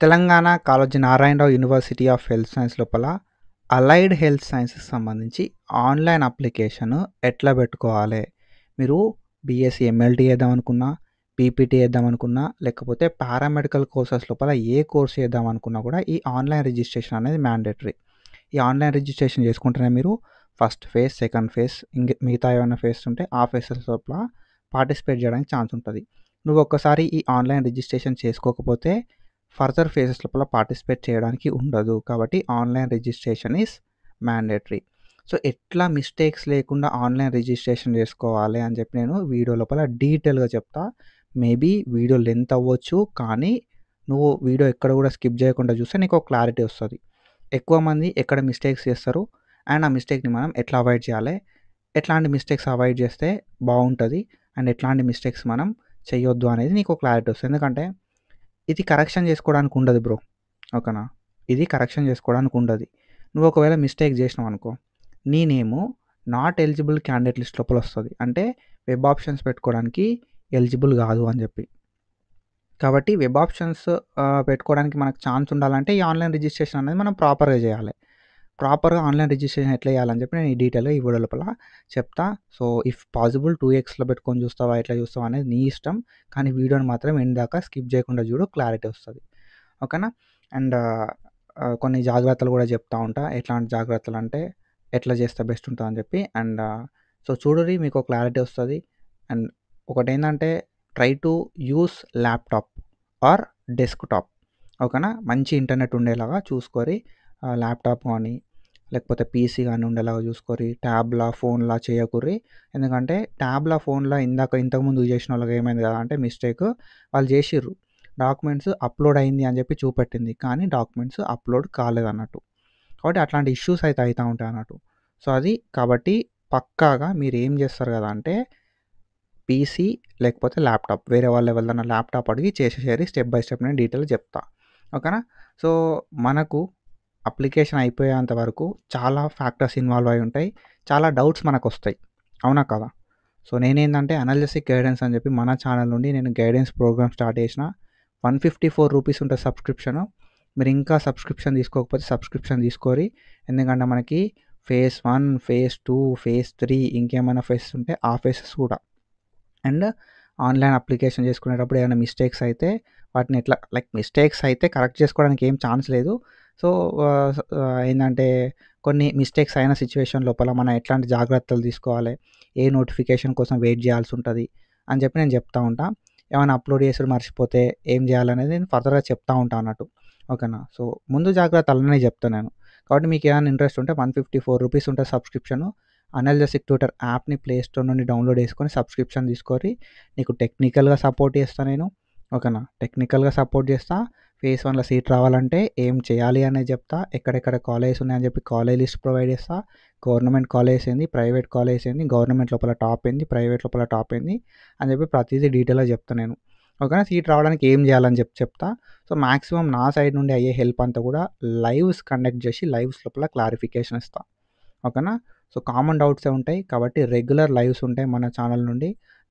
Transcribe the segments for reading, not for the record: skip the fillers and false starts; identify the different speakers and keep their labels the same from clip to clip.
Speaker 1: Telangana Kaloji Narayanarao university of health science లోపల allied health సైన్స్‌కి సంబంధించి ఆన్‌లైన్ అప్లికేషన్ ఎట్లా పెట్టుకోవాలే? మీరు బీఎస్సీ ఎంఎల్టీ చేద్దామనుకున్నా, పీపీటీ చేద్దామనుకున్నా, లేకపోతే పారామెడికల్ కోర్సెస్ లోపల ఏ కోర్స్ చేద్దామనుకున్నా కూడా ఈ ఆన్‌లైన్ రిజిస్ట్రేషన్ అనేది మ్యాండేటరీ. ఈ ఆన్‌లైన్ రిజిస్ట్రేషన్ చేసుకుంటేనే మీరు ఫస్ట్ ఫేజ్, సెకండ్ ఫేజ్ మిగతా ఏమైనా ఫేజ్ ఉంటే ఆ ఫేజెస్ లోపల పార్టిసిపేట్ చేయడానికి ఛాన్స్ ఉంటది. నువ్వు ఒక్కసారి ఈ ఆన్‌లైన్ రిజిస్ట్రేషన్ చేసుకోకపోతే ఫర్దర్ ఫేజెస్ లోపల పార్టిసిపేట్ చేయడానికి ఉండదు. కాబట్టి online registration is mandatory. So, ఎట్లా మిస్టేక్స్ లేకుండా ఆన్‌లైన్ రిజిస్ట్రేషన్ చేసుకోవాలి అని చెప్పి నేను వీడియో లోపల డీటెయిల్‌గా చెప్తా. మేబీ వీడియో లెంత్ అవ్వచ్చు. కానీ నువ్వు వీడియో ఎక్కడ కూడా స్కిప్ చేయకుండా చూస్తే నీకు ఒక క్లారిటీ వస్తది. ఎక్కువ మంది ఎక్కడ మిస్టేక్స్ చేస్తారు అండ్ ఆ మిస్టేక్‌ని మనం ఎట్లా అవాయిడ్ చేయాలి? ఎట్లాంటి మిస్టేక్స్ అవాయిడ్ చేస్తే బావుంటది? అండ్ ఎట్లాంటి మిస్టేక్స్ మనం చేయొద్దు అనేది నీకు క్లారిటీ వస్తది. ఎందుకంటే ఇది కరెక్షన్ చేసుకోవడానికి ఉండదు బ్రో. ఓకేనా? ఇది కరెక్షన్ చేసుకోవడానికి ఉండది. నువ్వు ఒకవేళ మిస్టేక్ చేసినావనుకో, నీ నేము నాట్ ఎలిజిబుల్ క్యాండిడేట్ లిస్ట్ లోపల వస్తది. అంటే వెబ్ ఆప్షన్స్ పెట్టుకోవడానికి ఎలిజిబుల్ కాదు అని చెప్పి. కాబట్టి వెబ్ ఆప్షన్స్ పెట్టుకోవడానికి మనకు ఛాన్స్ ఉండాలంటే ఈ ఆన్‌లైన్ రిజిస్ట్రేషన్ అనేది మనం ప్రాపర్‌గా చేయాలి. ప్రాపర్‌గా ఆన్‌లైన్ రిజిస్ట్రేషన్ ఎట్లా చేయాలని చెప్పి నేను ఈ డీటెయిల్‌గా ఈ వీడియో లోపల చెప్తా. సో, ఇఫ్ పాసిబుల్ 2xలో పెట్టుకొని చూస్తావా, ఎట్లా చూస్తావా అనేది నీ ఇష్టం. కానీ వీడియోని మాత్రం ఎండ్ దాకా స్కిప్ చేయకుండా చూడు, క్లారిటీ వస్తది. ఓకేనా? అండ్ కొన్ని జాగ్రత్తలు కూడా చెప్తా ఉంటా. ఎట్లాంటి జాగ్రత్తలంటే ఎట్లా చేస్తే బెస్ట్ ఉంటదని చెప్పి. అండ్ సో, చూడుర్రి మీకు క్లారిటీ వస్తది. అండ్ ఒకటేందంటే try to use laptop or desktop. ఓకేనా? మంచి ఇంటర్నెట్ ఉండేలాగా చూసుకోరి. ల్యాప్‌టాప్ గానీ, లేకపోతే పీసీ గానీ ఉండేలాగా చూసుకోరి. ట్యాబ్‌లా, ఫోన్‌లా చేయకుర్రి. ఎందుకంటే ట్యాబ్‌లా, ఫోన్‌లా ఇంతకుముందు చేసినోళ్ళకి ఏమైంది కదా అంటే మిస్టేక్ వాళ్ళు చేసిర్రు. డాక్యుమెంట్స్ అప్‌లోడ్ అయింది అని చెప్పి చూపెట్టింది. కానీ డాక్యుమెంట్స్ అప్‌లోడ్ కాలేదన్నట్టు. కాబట్టి అట్లాంటి ఇష్యూస్ అయితే అయితా ఉంటాయన్నట్టు. సో, అది కాబట్టి పక్కాగా మీరేం చేస్తారు కదా అంటే పీసీ లేకపోతే ల్యాప్‌టాప్ వేరే వాళ్ళు ఎవరిదన్నా ల్యాప్‌టాప్ అడిగి చేసేసేయాలి. స్టెప్ బై స్టెప్ నేను డీటెయిల్‌గా చెప్తా. ఓకేనా? సో, మనకు అప్లికేషన్ అయిపోయేంత వరకు చాలా ఫ్యాక్టర్స్ ఇన్వాల్వ్ అయి ఉంటాయి. చాలా డౌట్స్ మనకొస్తాయి. అవునా కాదా? సో, నేనేందంటే అనలిటిక్ గైడెన్స్ అని చెప్పి మన ఛానల్ నుండి నేను గైడెన్స్ ప్రోగ్రామ్ స్టార్ట్ చేసిన. ₹154 ఉంటది సబ్స్క్రిప్షను. మీరు ఇంకా సబ్స్క్రిప్షన్ తీసుకోకపోతే సబ్స్క్రిప్షన్ తీసుకోరి. ఎందుకంటే మనకి ఫేజ్ 1, ఫేజ్ 2, ఫేజ్ 3 ఇంకేమైనా ఫేజెస్ ఉంటే ఆ ఫేజెస్ కూడా. అండ్ ఆన్‌లైన్ అప్లికేషన్ చేసుకునేటప్పుడు ఏమైనా మిస్టేక్స్ అయితే వాటిని ఎట్లా మిస్టేక్స్ అయితే కరెక్ట్ చేసుకోవడానికి ఏం ఛాన్స్ లేదు. సో, ఏందంటే కొన్ని మిస్టేక్స్ అయిన సిట్యుయేషన్ లోపల మనం ఎట్లాంటి జాగ్రత్తలు తీసుకోవాలి, ఏ నోటిఫికేషన్ కోసం వెయిట్ చేయాల్సి ఉంటది అని చెప్పి నేను చెప్తా ఉంటా. ఏమైనా అప్‌లోడ్ చేసుడు మర్చిపోతే ఏం చేయాలనేది నేను ఫర్దర్‌గా చెప్తా ఉంటా అన్నట్టు. ఓకేనా? సో, ముందు జాగ్రత్తలన్నీ చెప్తా నేను. కాబట్టి మీకు ఏమైనా ఇంట్రెస్ట్ ఉంటే ₹154 ఉంటది సబ్స్క్రిప్షను. అనలిటిక్ ట్యూటర్ యాప్‌ని ప్లే స్టోర్ నుండి డౌన్‌లోడ్ చేసుకొని సబ్స్క్రిప్షన్ తీసుకోరి. నీకు టెక్నికల్‌గా సపోర్ట్ చేస్తా నేను. ఓకేనా? టెక్నికల్‌గా సపోర్ట్ చేస్తా. ఫేజ్ 1లో సీట్ రావాలంటే ఏం చేయాలి అనేది చెప్తా. ఎక్కడెక్కడ కాలేజెస్ ఉన్నాయని చెప్పి కాలేజ్ లిస్ట్ ప్రొవైడ్ చేస్తా. గవర్నమెంట్ కాలేజెస్ ఏంది, ప్రైవేట్ కాలేజెస్ ఏంది, గవర్నమెంట్ లోపల టాప్ ఏంది, ప్రైవేట్ లోపల టాప్ ఏంది అని చెప్పి ప్రతీదీ డీటెయిల్‌గా చెప్తా నేను. ఓకేనా? సీట్ రావడానికి ఏం చేయాలని చెప్తా. సో, మాక్సిమం నా సైడ్ నుండి అయ్యే హెల్ప్ అంతా కూడా లైవ్స్ కండక్ట్ చేసి లైవ్స్ లోపల క్లారిఫికేషన్ ఇస్తా. ఓకేనా? సో, కామన్ డౌట్సే ఉంటాయి. కాబట్టి రెగ్యులర్ లైవ్స్ ఉంటాయి మన ఛానల్ నుండి.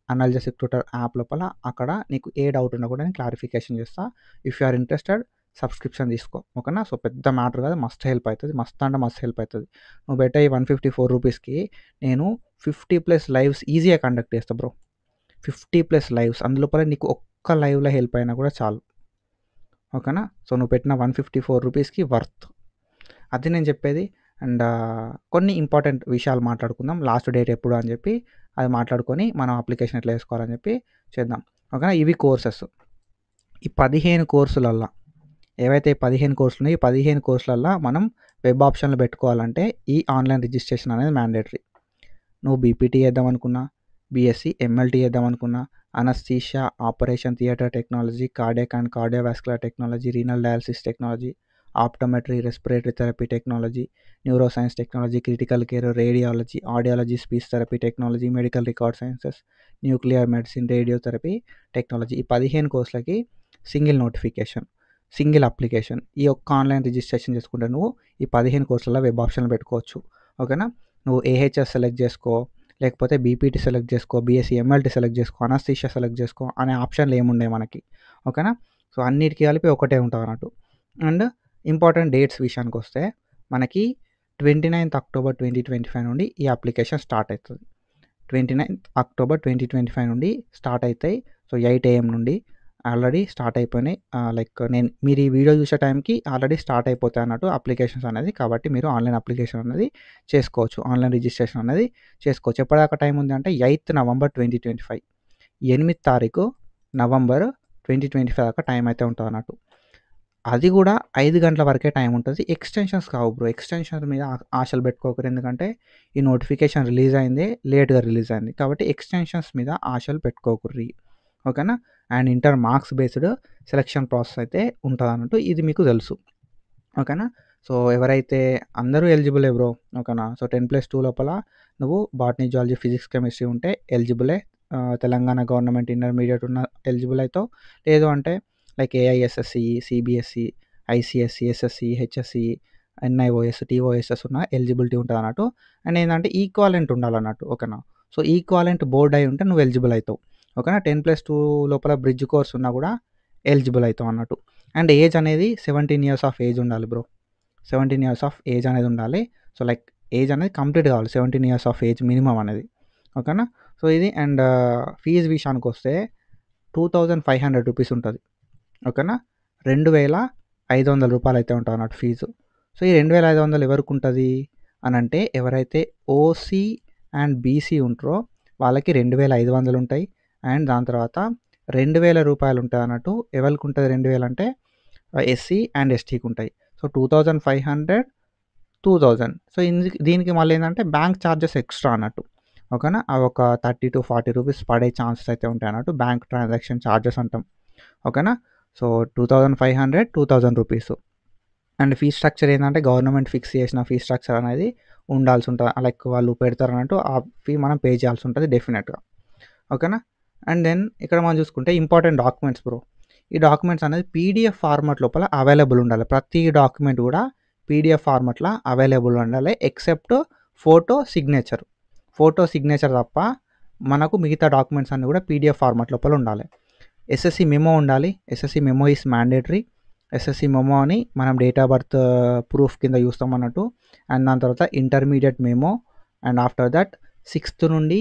Speaker 1: అనలిటిక్ ట్యూటర్ యాప్ లోపల. అక్కడ నీకు ఏ డౌట్ ఉన్నా కూడా నేను క్లారిఫికేషన్ చేస్తా. If you are interested subscription తీసుకో. ఓకేనా? సో, పెద్ద మ్యాటర్ కాదు. మస్త్ హెల్ప్ అయితది. మస్త్ అంటే మస్త్ హెల్ప్ అయితది. నువ్వు పెట్టే ఈ ₹154కి నేను 50+ లైవ్స్ ఈజీగా కండక్ట్ చేస్తా బ్రో. 50+ లైవ్స్. అందులోపల నీకు ఒక్క లైవ్‌లో హెల్ప్ అయినా కూడా చాలు. ఓకేనా? సో, నువ్వు పెట్టిన ₹154కి వర్త్. అది నేను చెప్పేది. అండ్ కొన్ని ఇంపార్టెంట్ విషయాలు మాట్లాడుకుందాం. లాస్ట్ డేట్ ఎప్పుడు అని చెప్పి అది మాట్లాడుకొని మనం అప్లికేషన్ ఎట్లా చేసుకోవాలని చెప్పి చేద్దాం. ఓకేనా? ఇవి కోర్సెస్. ఈ 15 కోర్సులల్లా ఏవైతే 15 కోర్సులు ఉన్నాయో ఈ 15 కోర్సులల్లా మనం వెబ్ ఆప్షన్లు పెట్టుకోవాలంటే ఈ ఆన్‌లైన్ రిజిస్ట్రేషన్ అనేది మ్యాండేటరీ. నువ్వు బీపీటీ చేద్దామనుకున్నా, బీఎస్సీ ఎంఎల్టీ చేద్దామనుకున్నా, anaesthesia, operation theatre technology, cardiac and cardiovascular technology, renal dialysis technology, optometry, respiratory therapy technology, neuroscience technology, critical care, radiology, audiology, speech therapy technology, medical record sciences, nuclear medicine, radiotherapy technology. ఈ 15 కోర్సులకి single notification, single application. ఈ ఒక్క online registration చేసుకుంటే నువ్వు ఈ 15 కోర్సులలో web ఆప్షన్లు పెట్టుకోవచ్చు. ఓకేనా? నువ్వు ఏహెచ్ఎస్ సెలెక్ట్ చేసుకో, లేకపోతే బీపీటీ సెలెక్ట్ చేసుకో, బీఎస్సీ ఎంఎల్టీ సెలెక్ట్ చేసుకో, అనస్థీషియా సెలెక్ట్ చేసుకో అనే ఆప్షన్లు ఏముండవు మనకి. ఓకేనా? సో అన్నిటికి కలిపి ఒకటే ఉంటదన్నట్టు. అండ్ ఇంపార్టెంట్ డేట్స్ విషయానికొస్తే మనకి 29th October 2025 నుండి ఈ అప్లికేషన్ స్టార్ట్ అవుతుంది. 29th October 2025 నుండి స్టార్ట్ అవుతాయి. సో 8 AM నుండి ఆల్రెడీ స్టార్ట్ అయిపోయినాయి. మీరు ఈ వీడియో చూసే టైంకి ఆల్రెడీ స్టార్ట్ అయిపోతాయి అన్నట్టు అప్లికేషన్స్ అనేది. కాబట్టి మీరు ఆన్లైన్ అప్లికేషన్ అనేది చేసుకోవచ్చు. ఆన్లైన్ రిజిస్ట్రేషన్ అనేది చేసుకోవచ్చు. ఎప్పటిదాకా టైం ఉంది అంటే 8th November 2025, 8th తారీఖు నవంబర్ 2025 దాకా టైం అయితే ఉంటుంది అన్నట్టు. అది కూడా 5 గంటల వరకే టైం ఉంటుంది. ఎక్స్టెన్షన్స్ కావు బ్రో. ఎక్స్టెన్షన్స్ మీద ఆశలు పెట్టుకోకరు. ఎందుకంటే ఈ నోటిఫికేషన్ రిలీజ్ అయిందే లేట్గా రిలీజ్ అయింది. కాబట్టి ఎక్స్టెన్షన్స్ మీద ఆశలు పెట్టుకోకుర్రి. ఓకేనా. And inter marks based selection process అయితే ఉంటుంది అన్నట్టు. ఇది మీకు తెలుసు. ఓకేనా. సో ఎవరైతే అందరూ ఎలిజిబులే బ్రో. ఓకేనా. సో 10+2 లోపల నువ్వు బాటనీ, జువాలజీ, ఫిజిక్స్, కెమిస్ట్రీ ఉంటే ఎలిజిబులే. తెలంగాణ గవర్నమెంట్ ఇంటర్మీడియట్ ఉన్న ఎలిజిబుల్ అవుతావు. లేదు అంటే like AISSC, CBSE, ICSC, SSC, HSC, NIOS, TOSS ఉన్న ఎలిజిబిలిటీ ఉంటుంది అన్నట్టు. అండ్ ఏంటంటే ఈక్వాలెంట్ ఉండాలన్నట్టు. ఓకేనా. సో ఈక్వాలెంట్ బోర్డ్ అయి ఉంటే నువ్వు ఎలిజిబుల్ అవుతావు. ఓకేనా. 10+2 లోపల బ్రిడ్జ్ కోర్స్ ఉన్నా కూడా ఎలిజిబుల్ అవుతావు అన్నట్టు. అండ్ ఏజ్ అనేది 17 years ఆఫ్ ఏజ్ ఉండాలి బ్రో. 17 years ఆఫ్ ఏజ్ అనేది ఉండాలి. సో లైక్ ఏజ్ అనేది కంప్లీట్ కావాలి. 17 years ఆఫ్ ఏజ్ మినిమం అనేది. ఓకేనా. సో ఇది. అండ్ ఫీజు విషయానికి వస్తే 2500 రూపీస్ ఉంటుంది. ఓకేనా. 2500 రూపాయలు అయితే ఉంటుంది అన్నట్టు ఫీజు. సో ఈ 2500 ఎవరికి ఉంటుంది అని అంటే ఎవరైతే ఓసీ అండ్ బీసీ ఉంటారో వాళ్ళకి 2500 ఉంటాయి. అండ్ దాని తర్వాత 2000 రూపాయలు ఉంటాయి అన్నట్టు. ఎవరికి ఉంటుంది 2000 అంటే ఎస్సీ అండ్ ఎస్టీకి ఉంటాయి. సో 2500, 2000. సో దీనికి మళ్ళీ ఏంటంటే బ్యాంక్ ఛార్జెస్ ఎక్స్ట్రా అన్నట్టు. ఓకేనా. అవి ఒక 30 to 40 రూపీస్ పడే ఛాన్సెస్ అయితే ఉంటాయి అన్నట్టు. బ్యాంక్ ట్రాన్సాక్షన్ ఛార్జెస్ అంటాం. ఓకేనా. So 2500, 2000 rupees. And fee structure ఏంటంటే గవర్నమెంట్ ఫిక్స్ చేసిన ఫీ స్ట్రక్చర్ అనేది ఉండాల్సి ఉంటుంది. లైక్ వాళ్ళు పెడతారు అన్నట్టు. ఆ ఫీ మనం పే చేయాల్సి ఉంటుంది డెఫినెట్గా. ఓకేనా. అండ్ దెన్ ఇక్కడ మనం చూసుకుంటే ఇంపార్టెంట్ డాక్యుమెంట్స్ బ్రో. ఈ డాక్యుమెంట్స్ అనేది పీడిఎఫ్ ఫార్మాట్ లోపల అవైలబుల్ ఉండాలి. ప్రతి డాక్యుమెంట్ కూడా పీడిఎఫ్ ఫార్మాట్లో అవైలబుల్ ఉండాలి. ఎక్సెప్ట్ ఫోటో సిగ్నేచర్ తప్ప మనకు మిగతా డాక్యుమెంట్స్ అన్నీ కూడా పీడిఎఫ్ ఫార్మాట్ లోపల ఉండాలి. ఎస్ఎస్సి మెమో ఉండాలి. SSC memo is mandatory. SSC memo అని మనం డేట్ ఆఫ్ బర్త్ ప్రూఫ్ కింద చూస్తాం అన్నట్టు. అండ్ దాని తర్వాత intermediate memo. And after that 6th నుండి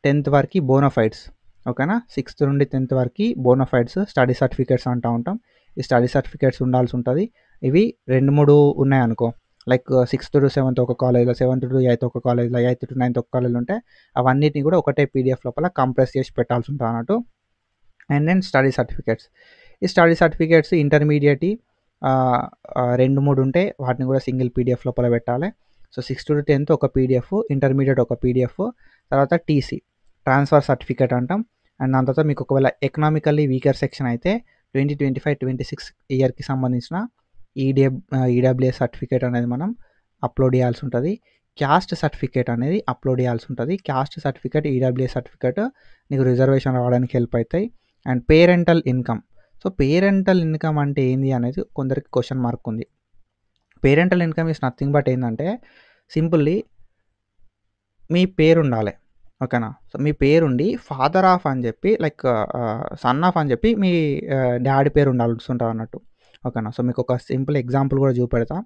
Speaker 1: 10th వరకు బోనఫైడ్స్. ఓకేనా. 6th నుండి 10th వరకు బోనఫైడ్స్ స్టడీ సర్టిఫికేట్స్ అంటూ ఉంటాం. ఈ స్టడీ సర్టిఫికేట్స్ ఉండాల్సి ఉంటుంది. ఇవి 2-3 ఉన్నాయనుకో. లైక్ 6th to 7th ఒక కాలేజ్లో, 7th to 8th ఒక కాలేజ్లో, 8th to 9th ఒక కాలేజ్లో ఉంటే అవన్నిటిని కూడా ఒకటే పీడిఎఫ్ లోపల కంప్రెస్ చేసి పెట్టాల్సి ఉంటుంది అన్నట్టు. And then study certificates. ఈ స్టడీ సర్టిఫికేట్స్ ఇంటర్మీడియట్ 2-3 ఉంటే వాటిని కూడా సింగిల్ పీడిఎఫ్ లోపల పెట్టాలి. సో 6th to 10th ఒక పీడిఎఫ్, ఇంటర్మీడియట్ ఒక పీడిఎఫ్, తర్వాత టీసీ ట్రాన్స్ఫర్ సర్టిఫికేట్ అంటాం. అండ్ దాని తర్వాత మీకు ఒకవేళ ఎకనామికల్లీ వీకర్ సెక్షన్ అయితే 2025-26 ఇయర్కి సంబంధించిన ఈడబ్ల్యూఎస్ సర్టిఫికేట్ అనేది మనం అప్లోడ్ చేయాల్సి ఉంటుంది. క్యాస్ట్ సర్టిఫికేట్ అనేది అప్లోడ్ చేయాల్సి ఉంటుంది. క్యాస్ట్ సర్టిఫికేట్, ఈడబ్ల్యూఎస్ సర్టిఫికేట్ నీకు రిజర్వేషన్ రావడానికి హెల్ప్ అవుతాయి. And parental income. So parental income అంటే ఏంది అనేది కొందరికి క్వశ్చన్ మార్క్ ఉంది. Parental income is nothing but ఏంటంటే సింపుల్లీ మీ పేరు ఉండాలి. ఓకేనా. సో మీ పేరుండి ఫాదర్ ఆఫ్ అని చెప్పి లైక్ సన్ ఆఫ్ అని చెప్పి మీ డాడీ పేరు ఉండాల్సి ఉంటుంది అన్నట్టు. ఓకేనా. సో మీకు ఒక సింపుల్ ఎగ్జాంపుల్ కూడా చూపెడతా.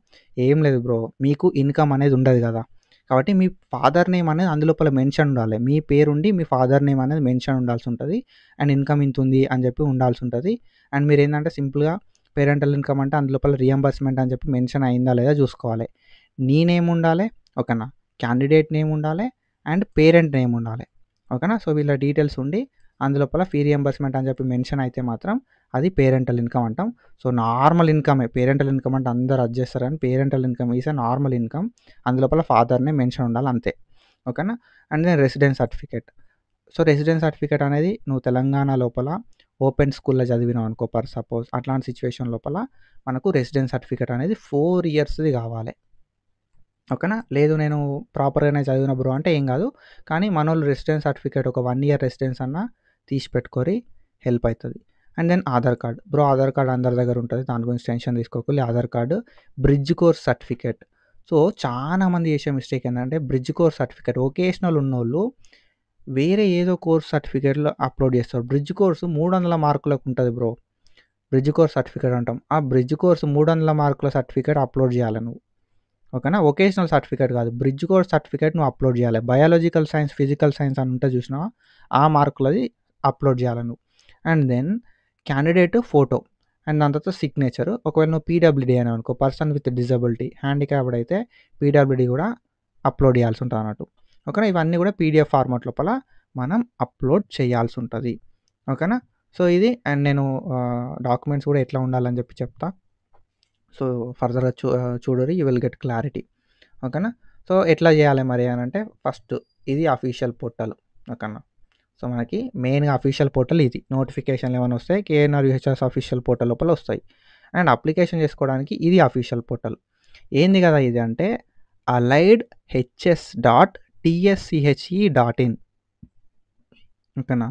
Speaker 1: ఏం లేదు బ్రో, మీకు ఇన్కమ్ అనేది ఉండదు కదా. కాబట్టి మీ ఫాదర్ నేమ్ అనేది అందులోపల మెన్షన్ ఉండాలి. మీ పేరుండి మీ ఫాదర్ నేమ్ అనేది మెన్షన్ ఉండాల్సి ఉంటుంది. అండ్ ఇన్కమ్ ఇంత ఉంది అని చెప్పి ఉండాల్సి ఉంటుంది. అండ్ మీరు ఏంటంటే సింపుల్గా పేరెంటల్ ఇన్కమ్ అంటే అందులోపల రియంబర్స్మెంట్ అని చెప్పి మెన్షన్ అయిందా లేదా చూసుకోవాలి. నీ నేమ్ ఉండాలి. ఓకేనా. క్యాండిడేట్ నేమ్ ఉండాలి. అండ్ పేరెంట్ నేమ్ ఉండాలి. ఓకేనా. సో వీళ్ళ డీటెయిల్స్ ఉండి అందులోపల ఫీ రియంబర్స్మెంట్ అని చెప్పి మెన్షన్ అయితే మాత్రం అది పేరెంటల్ ఇన్కమ్ అంటాం. సో నార్మల్ ఇన్కమే. పేరెంటల్ ఇన్కమ్ అంటే అందరు అది చేస్తారు కానీ parental income is a normal income. అందులోపల ఫాదర్నే మెన్షన్ ఉండాలి అంతే. ఓకేనా. And then residence certificate. So residence certificate అనేది నువ్వు తెలంగాణ లోపల ఓపెన్ స్కూల్లో చదివినావు అనుకో పర్ సపోజ్. అట్లాంటి సిచ్యువేషన్ లోపల మనకు రెసిడెన్స్ సర్టిఫికేట్ అనేది 4 yearsది కావాలి. ఓకేనా. లేదు నేను ప్రాపర్గానే చదివిన బ్రో అంటే ఏం కాదు. కానీ మనోళ్ళు రెసిడెన్స్ సర్టిఫికేట్ ఒక 1 year రెసిడెన్స్ అన్న తీసి పెట్టుకొని హెల్ప్ అవుతుంది. And then Aadhaar card bro. Aadhaar card అందరి దగ్గర ఉంటుంది. దాని గురించి టెన్షన్ తీసుకోకూడదు. Aadhaar card, bridge course certificate. So చాలా మంది చేసే మిస్టేక్ ఏంటంటే బ్రిడ్జ్ కోర్స్ సర్టిఫికేట్ వొకేషనల్ ఉన్నోళ్ళు వేరే ఏదో కోర్స్ సర్టిఫికేట్లో అప్లోడ్ చేస్తారు. బ్రిడ్జ్ కోర్సు 300 మార్కులకు ఉంటుంది బ్రో. బ్రిడ్జ్ కోర్స్ సర్టిఫికేట్ అంటాం. ఆ బ్రిడ్జ్ కోర్స్ 300 మార్కుల సర్టిఫికేట్ అప్లోడ్ చేయాలి నువ్వు. ఓకేనా. వొకేషనల్ సర్టిఫికేట్ కాదు, బ్రిడ్జ్ కోర్స్ సర్టిఫికేట్ నువ్వు అప్లోడ్ చేయాలి. బయాలజికల్ సైన్స్, ఫిజికల్ సైన్స్ అని ఉంటే చూసినావా, ఆ మార్కులది అప్లోడ్ చేయాలి నువ్వు. And then candidate photo and దాని తర్వాత సిగ్నేచర్. ఒకవేళ నువ్వు పీడబ్ల్యూడీ అని అనుకో, పర్సన్ విత్ డిజబిలిటీ, హ్యాండిక్యాప్డ్ అయితే పీడబ్ల్యూడీ కూడా అప్లోడ్ చేయాల్సి ఉంటుంది అన్నట్టు. ఓకేనా. ఇవన్నీ కూడా పీడిఎఫ్ ఫార్మాట్ లోపల మనం అప్లోడ్ చేయాల్సి ఉంటుంది. ఓకేనా. సో ఇది అండ్ నేను డాక్యుమెంట్స్ కూడా ఎట్లా ఉండాలని చెప్పి చెప్తా. సో ఫర్దర్గా చూడరి, యూ విల్ గెట్ క్లారిటీ. ఓకేనా. సో ఎట్లా చేయాలి మరి అని అంటే, ఫస్ట్ ఇది అఫీషియల్ పోర్టల్. ఓకేనా. సో మనకి మెయిన్గా అఫీషియల్ పోర్టల్ ఇది. నోటిఫికేషన్లు ఏమైనా వస్తాయి కేఎన్ఆర్ యూహెచ్ఎస్ అఫీషియల్ పోర్టల్ లోపల వస్తాయి. అండ్ అప్లికేషన్ చేసుకోవడానికి ఇది అఫీషియల్ పోర్టల్. ఏంది కదా ఇది అంటే alliedhs.tschE.in. ఓకేనా.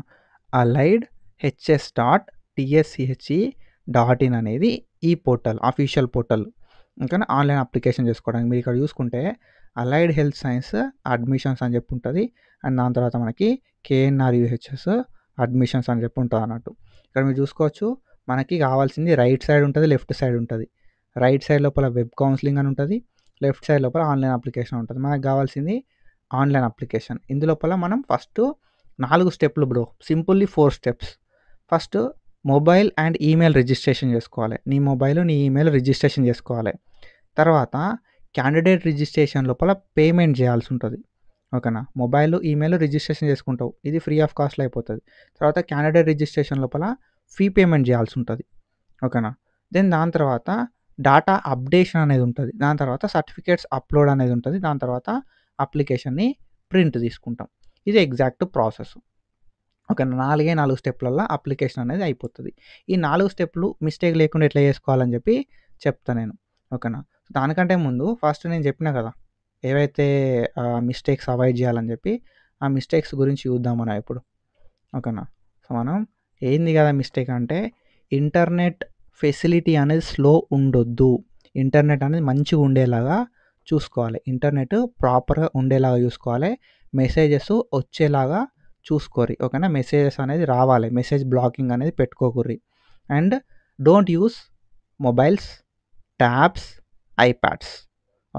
Speaker 1: alliedhs.tschE.in అనేది ఈ పోర్టల్, అఫీషియల్ పోర్టల్. ఓకేనా. ఆన్లైన్ అప్లికేషన్ చేసుకోవడానికి మీరు ఇక్కడ చూసుకుంటే అలైడ్ హెల్త్ సైన్స్ అడ్మిషన్స్ అని చెప్పి ఉంటుంది. అండ్ దాని తర్వాత మనకి కేఎన్ఆర్ యూహెచ్ఎస్ అడ్మిషన్స్ అని చెప్పి ఉంటుంది అన్నట్టు. ఇక్కడ మీరు చూసుకోవచ్చు, మనకి కావాల్సింది రైట్ సైడ్ ఉంటుంది, లెఫ్ట్ సైడ్ ఉంటుంది. రైట్ సైడ్ లోపల వెబ్ కౌన్సిలింగ్ అని ఉంటుంది, లెఫ్ట్ సైడ్ లోపల ఆన్లైన్ అప్లికేషన్ ఉంటుంది. మనకు కావాల్సింది ఆన్లైన్ అప్లికేషన్. ఇందులోపల మనం ఫస్ట్ 4 స్టెప్లు bro, simply 4 steps. First mobile and email registration చేసుకోవాలి. నీ మొబైల్, నీ ఈమెయిల్ రిజిస్ట్రేషన్ చేసుకోవాలి. తర్వాత క్యాండిడేట్ రిజిస్ట్రేషన్ లోపల పేమెంట్ చేయాల్సి ఉంటుంది. ఓకేనా. మొబైల్, ఈమెయిల్ రిజిస్ట్రేషన్ చేసుకుంటావు, ఇది ఫ్రీ ఆఫ్ కాస్ట్లో అయిపోతుంది. తర్వాత క్యాండిడేట్ రిజిస్ట్రేషన్ లోపల ఫీ పేమెంట్ చేయాల్సి ఉంటుంది. ఓకేనా. దెన్ దాని తర్వాత డాటా అప్డేషన్ అనేది ఉంటుంది. దాని తర్వాత సర్టిఫికేట్స్ అప్లోడ్ అనేది ఉంటుంది. దాని తర్వాత అప్లికేషన్ని ప్రింట్ తీసుకుంటాం. ఇది ఎగ్జాక్ట్ ప్రాసెస్. ఓకేనా. 4 స్టెప్లలో అప్లికేషన్ అనేది అయిపోతుంది. ఈ 4 స్టెప్లు మిస్టేక్ లేకుండా ఎట్లా చేసుకోవాలని చెప్పి చెప్తా నేను. ఓకేనా. దానికంటే ముందు ఫస్ట్ నేను చెప్పిన కదా ఏవైతే మిస్టేక్స్ అవాయిడ్ చేయాలని చెప్పి, ఆ మిస్టేక్స్ గురించి చూద్దాం మనం ఇప్పుడు. ఓకేనా. సో మనం ఏంది కదా మిస్టేక్ అంటే, ఇంటర్నెట్ ఫెసిలిటీ అనేది స్లో ఉండొద్దు. ఇంటర్నెట్ అనేది మంచిగా ఉండేలాగా చూసుకోవాలి. ఇంటర్నెట్ ప్రాపర్గా ఉండేలాగా చూసుకోవాలి. మెసేజెస్ వచ్చేలాగా చూసుకోరి. ఓకేనా. మెసేజెస్ అనేది రావాలి, మెసేజ్ బ్లాకింగ్ అనేది పెట్టుకోకుర్రి. And don't use mobiles, tabs, iPads.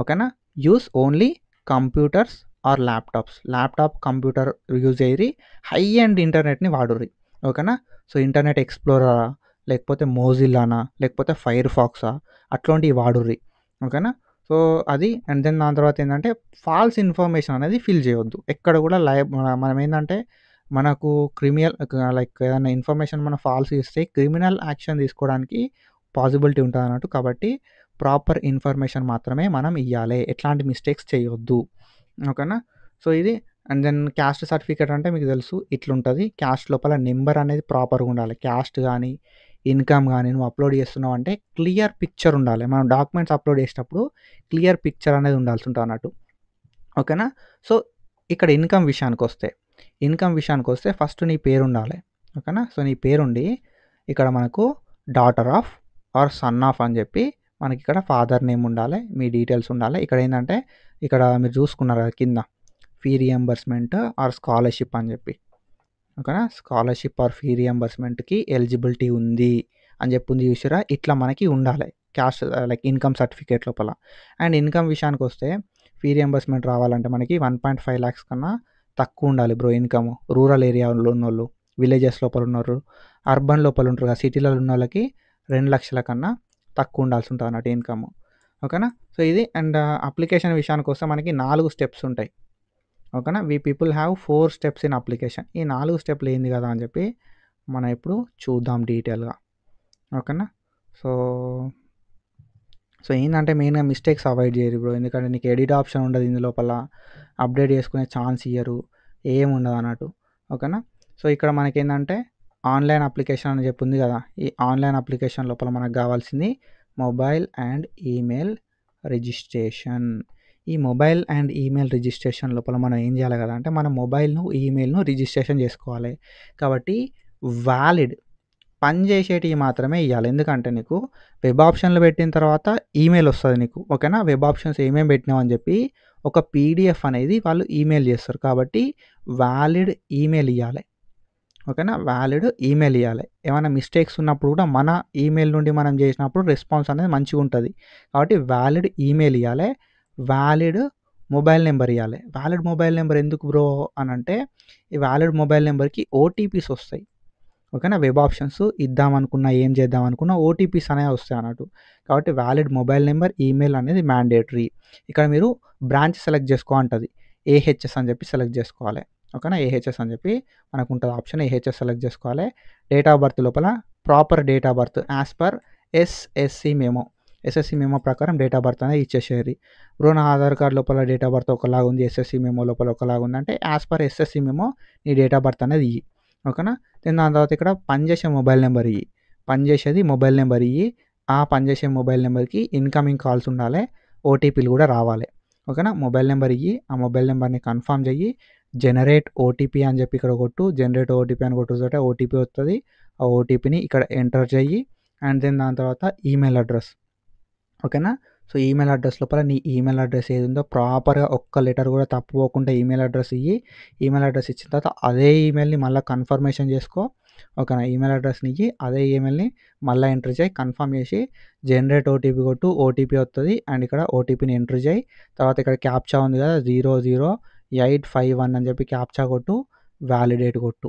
Speaker 1: ఓకేనా. Use only computers or laptops. Laptop, computer use అయ్యి హై అండ్ ఇంటర్నెట్ని వాడుర్రి. ఓకేనా. సో ఇంటర్నెట్ ఎక్స్ప్లోరరా, లేకపోతే మోజిల్లానా, లేకపోతే ఫైర్ ఫాక్సా, అట్లాంటివి వాడుర్రి. ఓకేనా. సో అది. అండ్ దెన్ దాని తర్వాత ఏంటంటే, ఫాల్స్ ఇన్ఫర్మేషన్ అనేది ఫిల్ చేయొద్దు ఎక్కడ కూడా. మనం ఏంటంటే మనకు లైక్ ఏదైనా ఇన్ఫర్మేషన్ మనం ఫాల్స్ ఇస్తే క్రిమినల్ యాక్షన్ తీసుకోవడానికి పాసిబిలిటీ ఉంటుంది అన్నట్టు. కాబట్టి ప్రాపర్ ఇన్ఫర్మేషన్ మాత్రమే మనం ఇవ్వాలి, ఎట్లాంటి మిస్టేక్స్ చేయొద్దు. ఓకేనా. సో ఇది. అండ్ దెన్ క్యాస్ట్ సర్టిఫికేట్ అంటే మీకు తెలుసు ఇట్లుంటుంది. క్యాస్ట్ లోపల నెంబర్ అనేది ప్రాపర్గా ఉండాలి. క్యాస్ట్ కానీ ఇన్కమ్ కానీ నువ్వు అప్లోడ్ చేస్తున్నావు అంటే క్లియర్ పిక్చర్ ఉండాలి. మనం డాక్యుమెంట్స్ అప్లోడ్ చేసేటప్పుడు క్లియర్ పిక్చర్ అనేది ఉండాల్సి ఉంటుంది అన్నట్టు. ఓకేనా. సో ఇక్కడ ఇన్కమ్ విషయానికి వస్తే ఫస్ట్ నీ పేరు ఉండాలి. ఓకేనా. సో నీ పేరుండి ఇక్కడ మనకు daughter of or son of అని చెప్పి మనకి ఇక్కడ ఫాదర్ నేమ్ ఉండాలి, మీ డీటెయిల్స్ ఉండాలి. ఇక్కడ ఏంటంటే ఇక్కడ మీరు చూసుకున్నారు కదా కింద ఫీ రియంబర్స్మెంట్ ఆర్ స్కాలర్షిప్ అని చెప్పి. ఓకేనా. స్కాలర్షిప్ ఆర్ ఫీ రియంబర్స్మెంట్కి ఎలిజిబిలిటీ ఉంది అని చెప్పి ఉంది చూసారా, ఇట్లా మనకి ఉండాలి క్యాస్ట్ లైక్ ఇన్కమ్ సర్టిఫికేట్ లోపల. అండ్ ఇన్కమ్ విషయానికి వస్తే ఫీ రియంబర్స్మెంట్ రావాలంటే మనకి 1.5 lakhs కన్నా తక్కువ ఉండాలి బ్రో ఇన్కమ్. రూరల్ ఏరియాలో ఉన్నోళ్ళు, విలేజెస్ లోపల ఉన్నారు, అర్బన్ లోపల ఉంటారు కదా, సిటీలలో ఉన్న వాళ్ళకి 2 లక్షల కన్నా తక్కువ ఉండాల్సి ఉంటుంది అన్నట్టు ఇన్కమ్. ఓకేనా. సో ఇది. అండ్ అప్లికేషన్ విషయానికి వస్తే మనకి 4 స్టెప్స్ ఉంటాయి. ఓకేనా. We people have 4 steps in application. ఈ 4 స్టెప్లు ఏంది కదా అని చెప్పి మనం ఇప్పుడు చూద్దాం డీటెయిల్గా. ఓకేనా. సో ఏంటంటే మెయిన్గా మిస్టేక్స్ అవాయిడ్ చేయరు బ్రో, ఎందుకంటే నీకు ఎడిట్ ఆప్షన్ ఉండదు ఇందులోపల, అప్డేట్ చేసుకునే ఛాన్స్ ఇయ్యరు, ఏముండదు అన్నట్టు. ఓకేనా. సో ఇక్కడ మనకేంటంటే ఆన్లైన్ అప్లికేషన్ అని చెప్పి ఉంది కదా, ఈ ఆన్లైన్ అప్లికేషన్ లోపల మనకు కావాల్సింది మొబైల్ అండ్ ఈమెయిల్ రిజిస్ట్రేషన్. ఈ మొబైల్ అండ్ ఈమెయిల్ రిజిస్ట్రేషన్ లోపల మనం ఏం చేయాలి కదా అంటే, మన మొబైల్ను, ఈమెయిల్ను రిజిస్ట్రేషన్ చేసుకోవాలి. కాబట్టి వ్యాలిడ్ పనిచేసేటివి మాత్రమే ఇవ్వాలి. ఎందుకంటే నీకు వెబ్ ఆప్షన్లు పెట్టిన తర్వాత ఈమెయిల్ వస్తుంది నీకు. ఓకేనా. వెబ్ ఆప్షన్స్ ఏమేమి పెట్టినావు అని చెప్పి ఒక పీడిఎఫ్ అనేది వాళ్ళు ఈమెయిల్ చేస్తారు. కాబట్టి వ్యాలిడ్ ఈమెయిల్ ఇవ్వాలి. ఓకేనా. వ్యాలిడ్ ఈమెయిల్ ఇయ్యాలి. ఏమైనా మిస్టేక్స్ ఉన్నప్పుడు కూడా మన ఈమెయిల్ నుండి మనం చేసినప్పుడు రెస్పాన్స్ అనేది మంచిగుంటది. కాబట్టి వ్యాలిడ్ ఈమెయిల్ ఇయ్యాలి. వ్యాలిడ్ మొబైల్ నంబర్ ఇయ్యాలి. వ్యాలిడ్ మొబైల్ నంబర్ ఎందుకు బ్రో అనంటే, ఈ వ్యాలిడ్ మొబైల్ నంబర్‌కి ఓటీపీస్ వస్తాయి. ఓకేనా. వెబ్ ఆప్షన్స్ ఇద్దామనుకున్నా, ఏం చేద్దామనుకున్నా ఓటీపీస్ అనేవి వస్తాయన్నట్టు. కాబట్టి వ్యాలిడ్ మొబైల్ నంబర్, ఈమెయిల్ అనేది మ్యాండేటరీ. ఇక్కడ మీరు బ్రాంచ్ సెలెక్ట్ చేసుకో అంటది. ఏహెచ్ఎస్ అని చెప్పి సెలెక్ట్ చేసుకోవాలి. ఓకేనా. ఏహెచ్ఎస్ అని చెప్పి మనకుంటది ఆప్షన్. ఏహెచ్ఎస్ సెలెక్ట్ చేసుకోవాలి. డేట్ ఆఫ్ బర్త్ లోపల proper date of birth as per SSC memo. SSC memo ప్రకారం డేట్ ఆఫ్ బర్త్ అనేది ఇచ్చేసేయాలి. బ్రో నా ఆధార్ కార్డ్ లోపల డేట్ ఆఫ్ బర్త్ ఒకలాగా ఉంది, ఎస్ఎస్‌సి మెమో లోపల ఒకలాగా ఉందంటే యాస్ పర్ ఎస్ఎస్‌సి మెమో నీ డేట్ ఆఫ్ బర్త్ అనేది ఇయ్యి. ఓకేనా. దాని తర్వాత ఇక్కడ పనిచేసే మొబైల్ నెంబర్ ఇయ్యి. పనిచేసేది మొబైల్ నెంబర్ ఇయ్యి. ఆ పనిచేసే మొబైల్ నెంబర్‌కి ఇన్‌కమింగ్ కాల్స్ ఉండాలి. ఓటీపీలు కూడా రావాలి. ఓకేనా. మొబైల్ నెంబర్ ఇయ్యి. ఆ మొబైల్ నెంబర్‌ని కన్ఫర్మ్ చెయ్యి. జనరేట్ ఓటీపీ అని చెప్పి ఇక్కడ కొట్టు. జనరేట్ ఓటీపీ అని కొట్టుతుంటే ఓటీపీ వస్తది. ఆ ఓటీపీని ఇక్కడ ఎంటర్ చెయ్యి. అండ్ దెన్ దాని తర్వాత ఈమెయిల్ అడ్రస్. ఓకేనా. సో, ఈమెయిల్ అడ్రస్ లోపల నీ ఈమెయిల్ అడ్రస్ ఏదుందో ప్రాపర్‌గా ఒక్క లెటర్ కూడా తప్పుపోకుండా ఈమెయిల్ అడ్రస్ ఇయ్యి. ఈమెయిల్ అడ్రస్ ఇచ్చిన తర్వాత అదే ఈమెయిల్‌ని మళ్ళా కన్ఫర్మేషన్ చేసుకో. ఓకేనా. ఈమెయిల్ అడ్రస్‌ని ఇయ్యి. అదే ఈమెయిల్‌ని మళ్ళా ఎంటర్ చేయి. కన్ఫర్మ్ చేసి జనరేట్ ఓటీపీ కొట్టు. ఓటీపీ వస్తది. అండ్ ఇక్కడ ఓటీపీని ఎంటర్ చేయి. తర్వాత ఇక్కడ క్యాప్చా ఉంది కదా 00851 అని చెప్పి క్యాప్చా కొట్టు. వాలిడేట్ కొట్టు.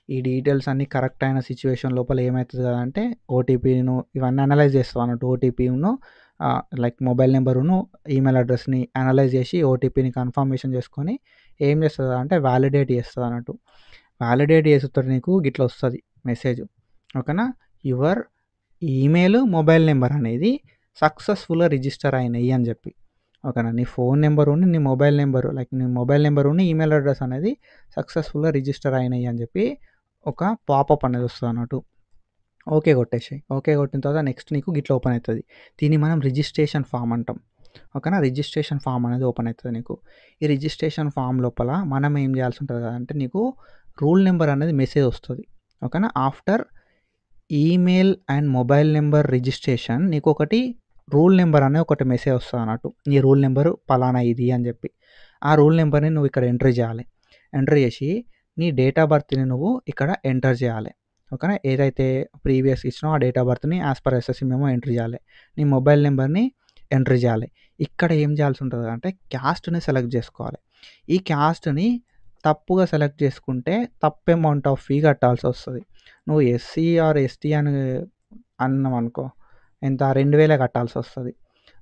Speaker 1: ఈ డీటెయిల్స్ అన్నీ కరెక్ట్ అయిన సిచ్యువేషన్ లోపల ఏమైతది కదంటే ఓటీపీను ఇవన్నీ అనలైజ్ చేస్తాం అన్నట్టు. ఓటీపీను లైక్ మొబైల్ నెంబరును, ఈమెయిల్ అడ్రస్‌ని అనలైజ్ చేసి ఓటీపీని కన్ఫర్మేషన్ చేసుకొని ఏం చేస్తది అంటే వాలిడేట్ చేస్తది అన్నట్టు. వాలిడేట్ చేసేతోటి నీకు గిట్లా వస్తది మెసేజ్. ఓకేనా. యువర్ ఈమెయిల్, మొబైల్ నెంబర్ అనేది సక్సెస్‌ఫుల్‌గా రిజిస్టర్ అయినాయి అని చెప్పి. ఓకేనా. నీ ఫోన్ నెంబరుని, నీ మొబైల్ నెంబరు లైక్ నీ మొబైల్ నెంబరుని, ఈమెయిల్ అడ్రస్ అనేది సక్సెస్‌ఫుల్‌గా రిజిస్టర్ అయినాయి అని చెప్పి ఒక పాపప్ అనేది వస్తదన్నట్టు. ఓకే కొట్టేసేయి. ఓకే కొట్టిన తర్వాత నెక్స్ట్ నీకు గిట్లా ఓపెన్ అయితది. దీన్ని మనం రిజిస్ట్రేషన్ ఫార్మ్ అంటాం. ఓకేనా. రిజిస్ట్రేషన్ ఫార్మ్ అనేది ఓపెన్ అయితది నీకు. ఈ రిజిస్ట్రేషన్ ఫార్మ్ లోపల మనం ఏం చేయాల్సి ఉంటది కదంటే నీకు రూల్ నెంబర్ అనేది మెసేజ్ వస్తది. ఓకేనా. After email and mobile number registration నీకొకటి రూల్ నెంబర్ అనే ఒకటి మెసేజ్ వస్తదన్నట్టు. నీ రూల్ నెంబరు పలానా ఇది అని చెప్పి. ఆ రూల్ నెంబర్‌ని నువ్వు ఇక్కడ ఎంటర్ చేయాలి. ఎంటర్ చేసి నీ డేట్ ఆఫ్ బర్త్‌ని నువ్వు ఇక్కడ ఎంటర్ చేయాలి. ఓకేనా. ఏదైతే ప్రీవియస్‌గా ఇచ్చినావో ఆ డేట్ ఆఫ్ బర్త్‌ని as per SSC memo enter చేయాలి. నీ మొబైల్ నెంబర్‌ని ఎంటర్ చేయాలి. ఇక్కడ ఏం చేయాల్సి ఉంటది అంటే క్యాస్ట్‌ని సెలెక్ట్ చేసుకోవాలి. ఈ క్యాస్ట్‌ని తప్పుగా సెలెక్ట్ చేసుకుంటే తప్పు అమౌంట్ ఆఫ్ ఫీ కట్టాల్సి వస్తది. నువ్వు ఎస్సీ ఆర్ ఎస్టీ అని అన్నావనుకో ఎంత 2000 కట్టాల్సి వస్తది.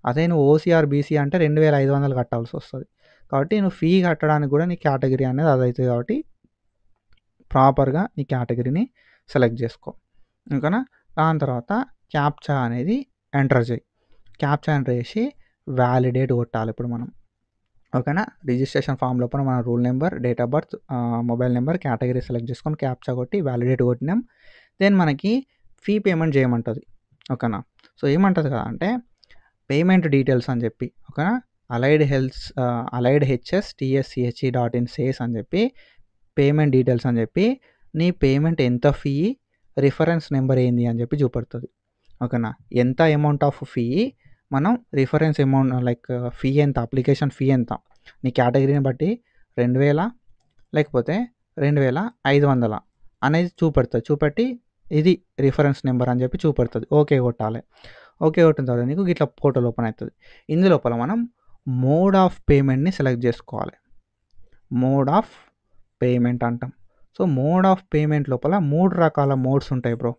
Speaker 1: అదే నువ్వు ఓసీ ఆర్ బీసీ అంటే 2500 కట్టాల్సి వస్తది. కాబట్టి నువ్వు ఫీ కట్టడానికి కూడా నీ కేటగిరీ అనేది అదైతది కాబట్టి ప్రాపర్‌గా నీ కేటగిరీని సెలెక్ట్ చేసుకో. ఓకేనా. దాని తర్వాత క్యాప్చా అనేది ఎంటర్ చేయి. క్యాప్చా ఎంటర్ చేసి వాలిడేట్ కొట్టాలి ఇప్పుడు మనం. ఓకేనా. రిజిస్ట్రేషన్ ఫామ్ లోపల మన rule number, date of birth, mobile number, category select చేసుకొని క్యాప్చా కొట్టి వాలిడేట్ కొట్టినాం. దెన్ మనకి ఫీ పేమెంట్ చేయమంటది. ఓకేనా. సో, ఏమంటది కదా అంటే పేమెంట్ డీటెయిల్స్ అని చెప్పి. ఓకేనా. Allied HS TSCHE dot in says అని చెప్పి పేమెంట్ డీటెయిల్స్ అని చెప్పి నీ పేమెంట్ ఎంత ఫీ, రిఫరెన్స్ నెంబర్ ఏంది అని చెప్పి చూపెడుతది. ఓకేనా. ఎంత అమౌంట్ ఆఫ్ ఫీ, మనం రిఫరెన్స్ అమౌంట్ లైక్ ఫీ ఎంత, అప్లికేషన్ ఫీ ఎంత, నీ కేటగిరీని బట్టి 2000 లేకపోతే 2500 అనేది చూపెడుతది. చూపెట్టి ఇది రిఫరెన్స్ నెంబర్ అని చెప్పి చూపెడుతది. ఓకే కొట్టాలి. ఓకే కొట్టిన తర్వాత నీకు గిట్లా పోర్టల్ ఓపెన్ అవుతది. ఇందులోపల మనం మోడ్ ఆఫ్ పేమెంట్‌ని సెలెక్ట్ చేసుకోవాలి. మోడ్ ఆఫ్ పేమెంట్ అంటాం. సో, మోడ్ ఆఫ్ పేమెంట్ లోపల 3 రకాల మోడ్స్ ఉంటాయి బ్రో.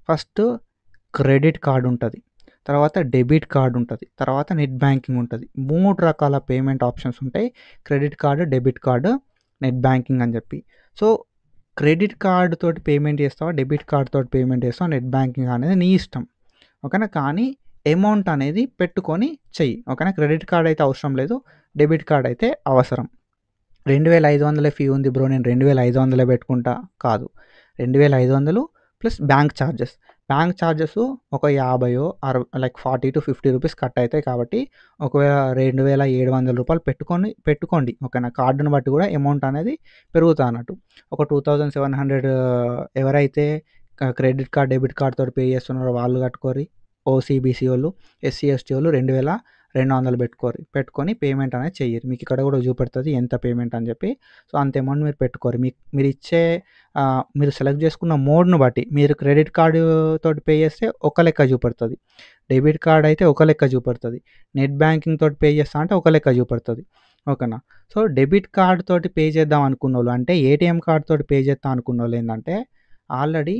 Speaker 1: ఫస్ట్ క్రెడిట్ కార్డ్ ఉంటది. తర్వాత డెబిట్ కార్డ్ ఉంటది. తర్వాత నెట్ బ్యాంకింగ్ ఉంటది. 3 రకాల పేమెంట్ ఆప్షన్స్ ఉంటాయి. Credit card, debit card, net banking అని చెప్పి. సో, క్రెడిట్ కార్డ్ తోటి పేమెంట్ చేస్తావా, డెబిట్ కార్డ్ తోటి పేమెంట్ చేస్తావా, నెట్ బ్యాంకింగ్ అనేది నీ ఇష్టం. ఓకేనా. కానీ అమౌంట్ అనేది పెట్టుకొని చెయ్యి. ఓకేనా. క్రెడిట్ కార్డ్ అయితే అవసరం లేదు. డెబిట్ కార్డ్ అయితే అవసరం. 2500 ఫీ ఉంది బ్రో, నేను 2500 పెట్టుకుంటా కాదు. 2500 plus bank charges. Bank charges ఒక 50 లైక్ 40-50 రూపీస్ కట్ అవుతాయి. కాబట్టి ఒకవేళ రూ. 2700 పెట్టుకోండి. ఓకేనా. కార్డుని బట్టి కూడా అమౌంట్ అనేది పెరుగుతుంది అన్నట్టు. ఒక 2700 ఎవరైతే క్రెడిట్ కార్డ్, డెబిట్ కార్డ్ తోటి పే చేస్తున్నారో వాళ్ళు కట్టుకోరి. ఓసీ, బీసీ వాళ్ళు, ఎస్సీ, ఎస్టీ వాళ్ళు 200 పెట్టుకొని పేమెంట్ అనేది చెయ్యిర్రి. మీకు ఇక్కడ కూడా చూపెడుతుంది ఎంత పేమెంట్ అని చెప్పి. సో అంత అమౌంట్ మీరు పెట్టుకోరు. మీరు ఇచ్చే మీరు సెలెక్ట్ చేసుకున్న మోడ్ను బట్టి మీరు క్రెడిట్ కార్డు తోటి పే చేస్తే ఒక లెక్క చూపెడుతుంది, డెబిట్ కార్డ్ అయితే ఒక లెక్క చూపెడుతుంది, నెట్ బ్యాంకింగ్ తోటి పే చేస్తా అంటే ఒక లెక్క చూపెడుతుంది. ఓకేనా. సో డెబిట్ కార్డ్ తోటి పే చేద్దాం అనుకున్నోళ్ళు, అంటే ఏటీఎం కార్డ్ తోటి పే చేద్దాం అనుకున్నోళ్ళు ఏంటంటే ఆల్రెడీ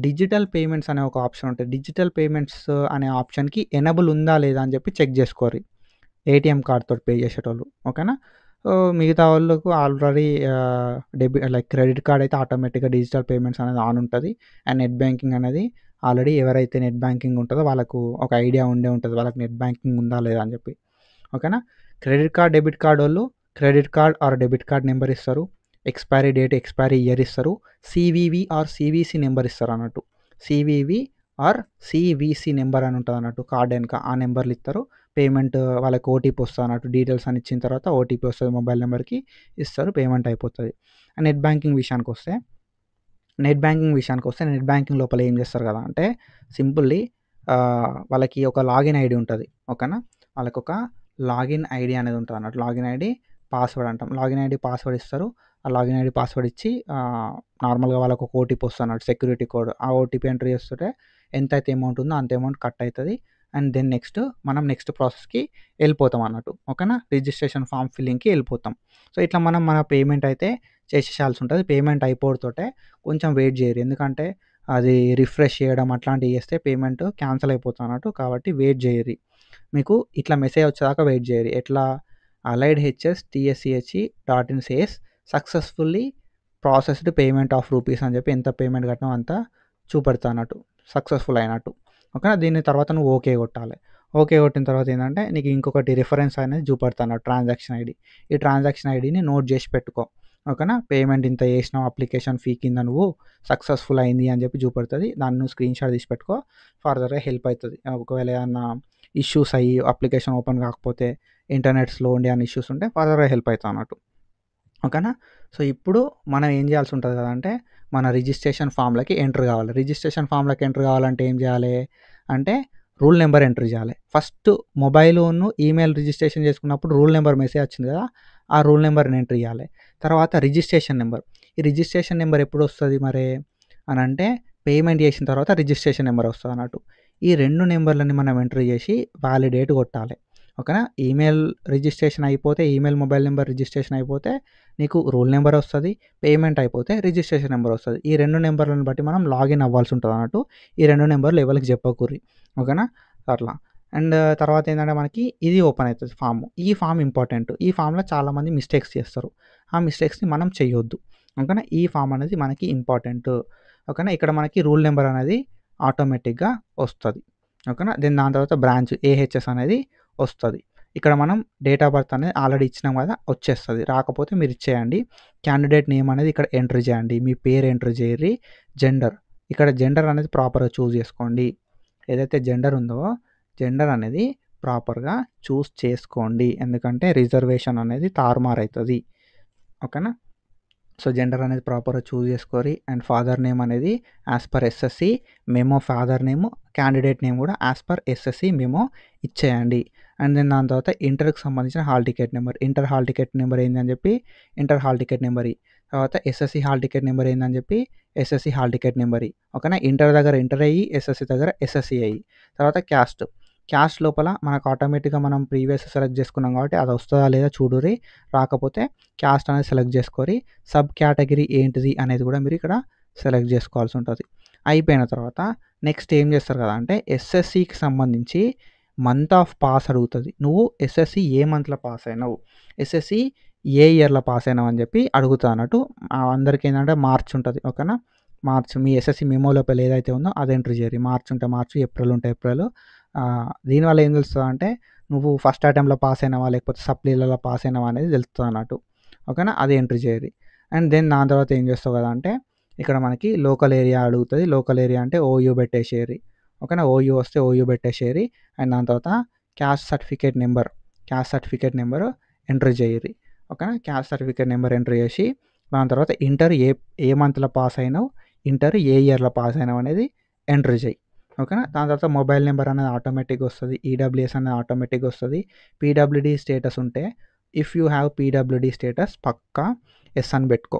Speaker 1: డిజిటల్ పేమెంట్స్ అనే ఒక ఆప్షన్ ఉంటుంది. డిజిటల్ పేమెంట్స్ అనే ఆప్షన్కి ఎనబుల్ ఉందా లేదా అని చెప్పి చెక్ చేసుకోరు ఏటీఎం కార్డ్ తోటి పే చేసేటోళ్ళు. ఓకేనా. సో మిగతా వాళ్ళకు ఆల్రెడీ లైక్ క్రెడిట్ కార్డ్ అయితే ఆటోమేటిక్గా డిజిటల్ పేమెంట్స్ అనేది ఆన్ ఉంటుంది. అండ్ నెట్ బ్యాంకింగ్ అనేది ఆల్రెడీ ఎవరైతే నెట్ బ్యాంకింగ్ ఉంటుందో వాళ్ళకు ఒక ఐడియా ఉంటుంది, వాళ్ళకి నెట్ బ్యాంకింగ్ ఉందా లేదా అని చెప్పి. ఓకేనా. క్రెడిట్ కార్డ్ డెబిట్ కార్డ్ వాళ్ళు credit card or debit card number ఇస్తారు, ఎక్స్పైరీ డేట్ ఎక్స్పైరీ ఇయర్ ఇస్తారు, సివివి ఆర్ సివిసి నెంబర్ ఇస్తారు అన్నట్టు. సివివి ఆర్ సివిసి నెంబర్ అని ఉంటుంది అన్నట్టు కార్డ్ వెనుక, ఆ నెంబర్లు ఇస్తారు. పేమెంట్ వాళ్ళకి ఓటీపీ వస్తుంది అన్నట్టు. డీటెయిల్స్ అని ఇచ్చిన తర్వాత ఓటీపీ వస్తుంది, మొబైల్ నెంబర్కి ఇస్తారు, పేమెంట్ అయిపోతుంది. నెట్ బ్యాంకింగ్ విషయానికి వస్తే నెట్ బ్యాంకింగ్ లోపల ఏం చేస్తారు కదా అంటే సింపుల్లీ వాళ్ళకి ఒక లాగిన్ ఐడి ఉంటుంది. ఓకేనా. వాళ్ళకి ఒక లాగిన్ ఐడి అనేది ఉంటుంది అన్నట్టు. లాగిన్ ఐడి పాస్వర్డ్ అంటాం. లాగిన్ ఐడి పాస్వర్డ్ ఇస్తారు. ఆ లాగిన్ ఐడి పాస్వర్డ్ ఇచ్చి నార్మల్గా వాళ్ళకు ఒక ఓటీపీ వస్తుంది అన్నట్టు, సెక్యూరిటీ కోడ్. ఆ ఓటీపీ ఎంటర్ చేస్తుంటే ఎంత అయితే అమౌంట్ ఉందో అంత అమౌంట్ కట్ అవుతుంది. అండ్ దెన్ మనం నెక్స్ట్ ప్రాసెస్కి వెళ్ళిపోతాం అన్నట్టు. ఓకేనా. రిజిస్ట్రేషన్ ఫామ్ ఫిల్లింగ్కి వెళ్ళిపోతాం. సో ఇట్లా మన పేమెంట్ అయితే చేసేసాల్సి ఉంటుంది. పేమెంట్ అయిపోతోటే కొంచెం వెయిట్ చేయరు, ఎందుకంటే అది రిఫ్రెష్ చేయడం అట్లాంటివి చేస్తే పేమెంట్ క్యాన్సిల్ అయిపోతుంది అన్నట్టు. కాబట్టి వెయిట్ చేయరు. మీకు ఇట్లా మెసేజ్ వచ్చేదాకా వెయిట్ చేయరు. ఎట్లా allied HS TSCHE .in says successfully processed payment of rupees అని చెప్పి ఎంత పేమెంట్ కట్టినా అంతా చూపెడతా అన్నట్టు, సక్సెస్ఫుల్ అయినట్టు. ఓకేనా. దీని తర్వాత నువ్వు ఓకే కొట్టాలి. ఓకే కొట్టిన తర్వాత ఏంటంటే నీకు ఇంకొకటి రిఫరెన్స్ అనేది చూపెడతా అన్నట్టు, ట్రాన్సాక్షన్ ఐడి. ఈ ట్రాన్సాక్షన్ ఐడిని నోట్ చేసి పెట్టుకో. ఓకేనా. పేమెంట్ ఇంత చేసినావు, అప్లికేషన్ ఫీ కింద నువ్వు సక్సెస్ఫుల్ అయింది అని చెప్పి చూపెడుతుంది. దాన్ని నువ్వు స్క్రీన్ షాట్ తీసి పెట్టుకో, ఫర్దర్గా హెల్ప్ అవుతుంది. ఒకవేళ ఏమన్నా ఇష్యూస్ అయ్యి అప్లికేషన్ ఓపెన్ కాకపోతే, ఇంటర్నెట్ స్లో ఉండి అని ఇష్యూస్ ఉంటే ఫర్దర్గా హెల్ప్ అవుతుంది అన్నట్టు. ఓకేనా. సో ఇప్పుడు మనం ఏం చేయాల్సి ఉంటుంది కదంటే మన రిజిస్ట్రేషన్ ఫామ్లకి ఎంటర్ కావాలి. రిజిస్ట్రేషన్ ఫామ్లకి ఎంటర్ కావాలంటే ఏం చేయాలి అంటే రూల్ నెంబర్ ఎంటర్ చేయాలి. ఫస్ట్ మొబైల్ను ఈమెయిల్ రిజిస్ట్రేషన్ చేసుకున్నప్పుడు రూల్ నెంబర్ మెసేజ్ వచ్చింది కదా, ఆ రూల్ నెంబర్ని ఎంటర్ చేయాలి. తర్వాత రిజిస్ట్రేషన్ నెంబర్. ఈ రిజిస్ట్రేషన్ నెంబర్ ఎప్పుడు వస్తుంది మరి అని అంటే పేమెంట్ చేసిన తర్వాత రిజిస్ట్రేషన్ నెంబర్ వస్తుంది అన్నట్టు. ఈ 2 నెంబర్లని మనం ఎంటర్ చేసి వ్యాలిడేట్ కొట్టాలి. ఓకేనా. ఈమెయిల్ రిజిస్ట్రేషన్ అయిపోతే, ఈమెయిల్ మొబైల్ నెంబర్ రిజిస్ట్రేషన్ అయిపోతే నీకు రూల్ నెంబర్ వస్తుంది, పేమెంట్ అయిపోతే రిజిస్ట్రేషన్ నెంబర్ వస్తుంది. ఈ 2 నెంబర్లను బట్టి మనం లాగిన్ అవ్వాల్సి ఉంటుంది అన్నట్టు. ఈ 2 నెంబర్లు ఎవరికి చెప్పకూరి. ఓకేనా. అట్లా. అండ్ తర్వాత ఏంటంటే మనకి ఇది ఓపెన్ అవుతుంది ఫామ్. ఈ ఫామ్ ఇంపార్టెంట్. ఈ ఫామ్లో చాలామంది మిస్టేక్స్ చేస్తారు. ఆ మిస్టేక్స్ని మనం చేయొద్దు. ఓకేనా. ఈ ఫామ్ అనేది మనకి ఇంపార్టెంట్. ఓకేనా. ఇక్కడ మనకి రూల్ నెంబర్ అనేది ఆటోమేటిక్గా వస్తుంది. ఓకేనా. దాని తర్వాత బ్రాంచ్ ఏహెచ్ఎస్ అనేది వస్తుంది. ఇక్కడ మనం డేట్ ఆఫ్ బర్త్ అనేది ఆల్రెడీ ఇచ్చినాం కదా, వచ్చేస్తుంది. రాకపోతే మీరు ఇచ్చేయండి. క్యాండిడేట్ నేమ్ అనేది ఇక్కడ ఎంటర్ చేయండి. మీ పేరు ఎంటర్ చేయరి. జెండర్, ఇక్కడ జెండర్ అనేది ప్రాపర్గా చూస్ చేసుకోండి. ఏదైతే జెండర్ ఉందో జెండర్ అనేది ప్రాపర్గా చూస్ చేసుకోండి, ఎందుకంటే రిజర్వేషన్ అనేది తారుమారు అవుతుంది. ఓకేనా. సో జెండర్ అనేది ప్రాపర్గా చూస్ చేసుకోరి. అండ్ ఫాదర్ నేమ్ అనేది as per SSC memo father name, candidate name కూడా యాజ్ పర్ ఎస్ఎస్సి మెమో ఇచ్చేయండి. అండ్ దెన్ దాని తర్వాత ఇంటర్కి సంబంధించిన hall ticket number, inter hall ticket number ఏందని చెప్పి ఇంటర్ హాల్ టికెట్ నెంబర్. తర్వాత ఎస్ఎస్సి హాల్ టికెట్ నెంబర్ ఏందని చెప్పి ఎస్ఎస్సి హాల్ టికెట్ నెంబర్. ఓకేనా. ఇంటర్ దగ్గర ఇంటర్ అయ్యి, ఎస్ఎస్సి దగ్గర ఎస్ఎస్సి అయ్యి. తర్వాత క్యాస్ట్ లోపల మనకు ఆటోమేటిక్గా మనం ప్రీవియస్ సెలెక్ట్ చేసుకున్నాం కాబట్టి అది వస్తుందా లేదా చూడురి. రాకపోతే క్యాస్ట్ అనేది సెలెక్ట్ చేసుకొని సబ్ కేటగిరీ ఏంటిది అనేది కూడా మీరు ఇక్కడ సెలెక్ట్ చేసుకోవాల్సి ఉంటుంది. అయిపోయిన తర్వాత నెక్స్ట్ ఏం చేస్తారు కదా అంటే ఎస్ఎస్సికి సంబంధించి మంత్ ఆఫ్ పాస్ అడుగుతుంది. నువ్వు ఎస్ఎస్సి ఏ మంత్లో పాస్ అయినావు, ఎస్ఎస్సి ఏ ఇయర్లో పాస్ అయినావు అని చెప్పి అడుగుతా అన్నట్టు. అందరికీ ఏంటంటే మార్చ్ ఉంటుంది. ఓకేనా. మార్చ్ మీ ఎస్ఎస్సి మెమో లోపల ఏదైతే ఉందో అది ఎంటర్ చేయరు. మార్చ్ ఉంటే మార్చ్, ఏప్రిల్ ఉంటే ఏప్రిల్. దీనివల్ల ఏం తెలుస్తుంది అంటే నువ్వు ఫస్ట్ అటెంప్ట్లో పాస్ అయినావా లేకపోతే సప్లీలలో పాస్ అయినావా అనేది తెలుస్తుంది అన్నట్టు. ఓకేనా. అది ఎంట్రీ చేయాలి. అండ్ దెన్ దాని తర్వాత ఏం చేస్తావు కదా అంటే ఇక్కడ మనకి లోకల్ ఏరియా అడుగుతుంది. లోకల్ ఏరియా అంటే ఓయూ పెట్టేసేరి. ఓకేనా. ఓయూ వస్తే ఓయూ పెట్టేసేరి. అండ్ దాని తర్వాత క్యాస్ట్ సర్టిఫికేట్ నెంబర్ ఎంట్రీ చేయరి. ఓకేనా. క్యాస్ట్ సర్టిఫికేట్ నెంబర్ ఎంట్రీ చేసి దాని తర్వాత ఇంటర్ ఏ మంత్లో పాస్ అయినావు, ఇంటర్ ఏ ఇయర్లో పాస్ అయినావు అనేది ఎంట్రీ చేయి. ఓకేనా. దాని తర్వాత మొబైల్ నెంబర్ అనేది ఆటోమేటిక్గా వస్తుంది. ఈడబ్ల్యూఎస్ అనేది ఆటోమేటిక్గా వస్తుంది. పీడబ్ల్యూడీ స్టేటస్ ఉంటే if you have PWD status పక్కా ఎస్ అని పెట్టుకో.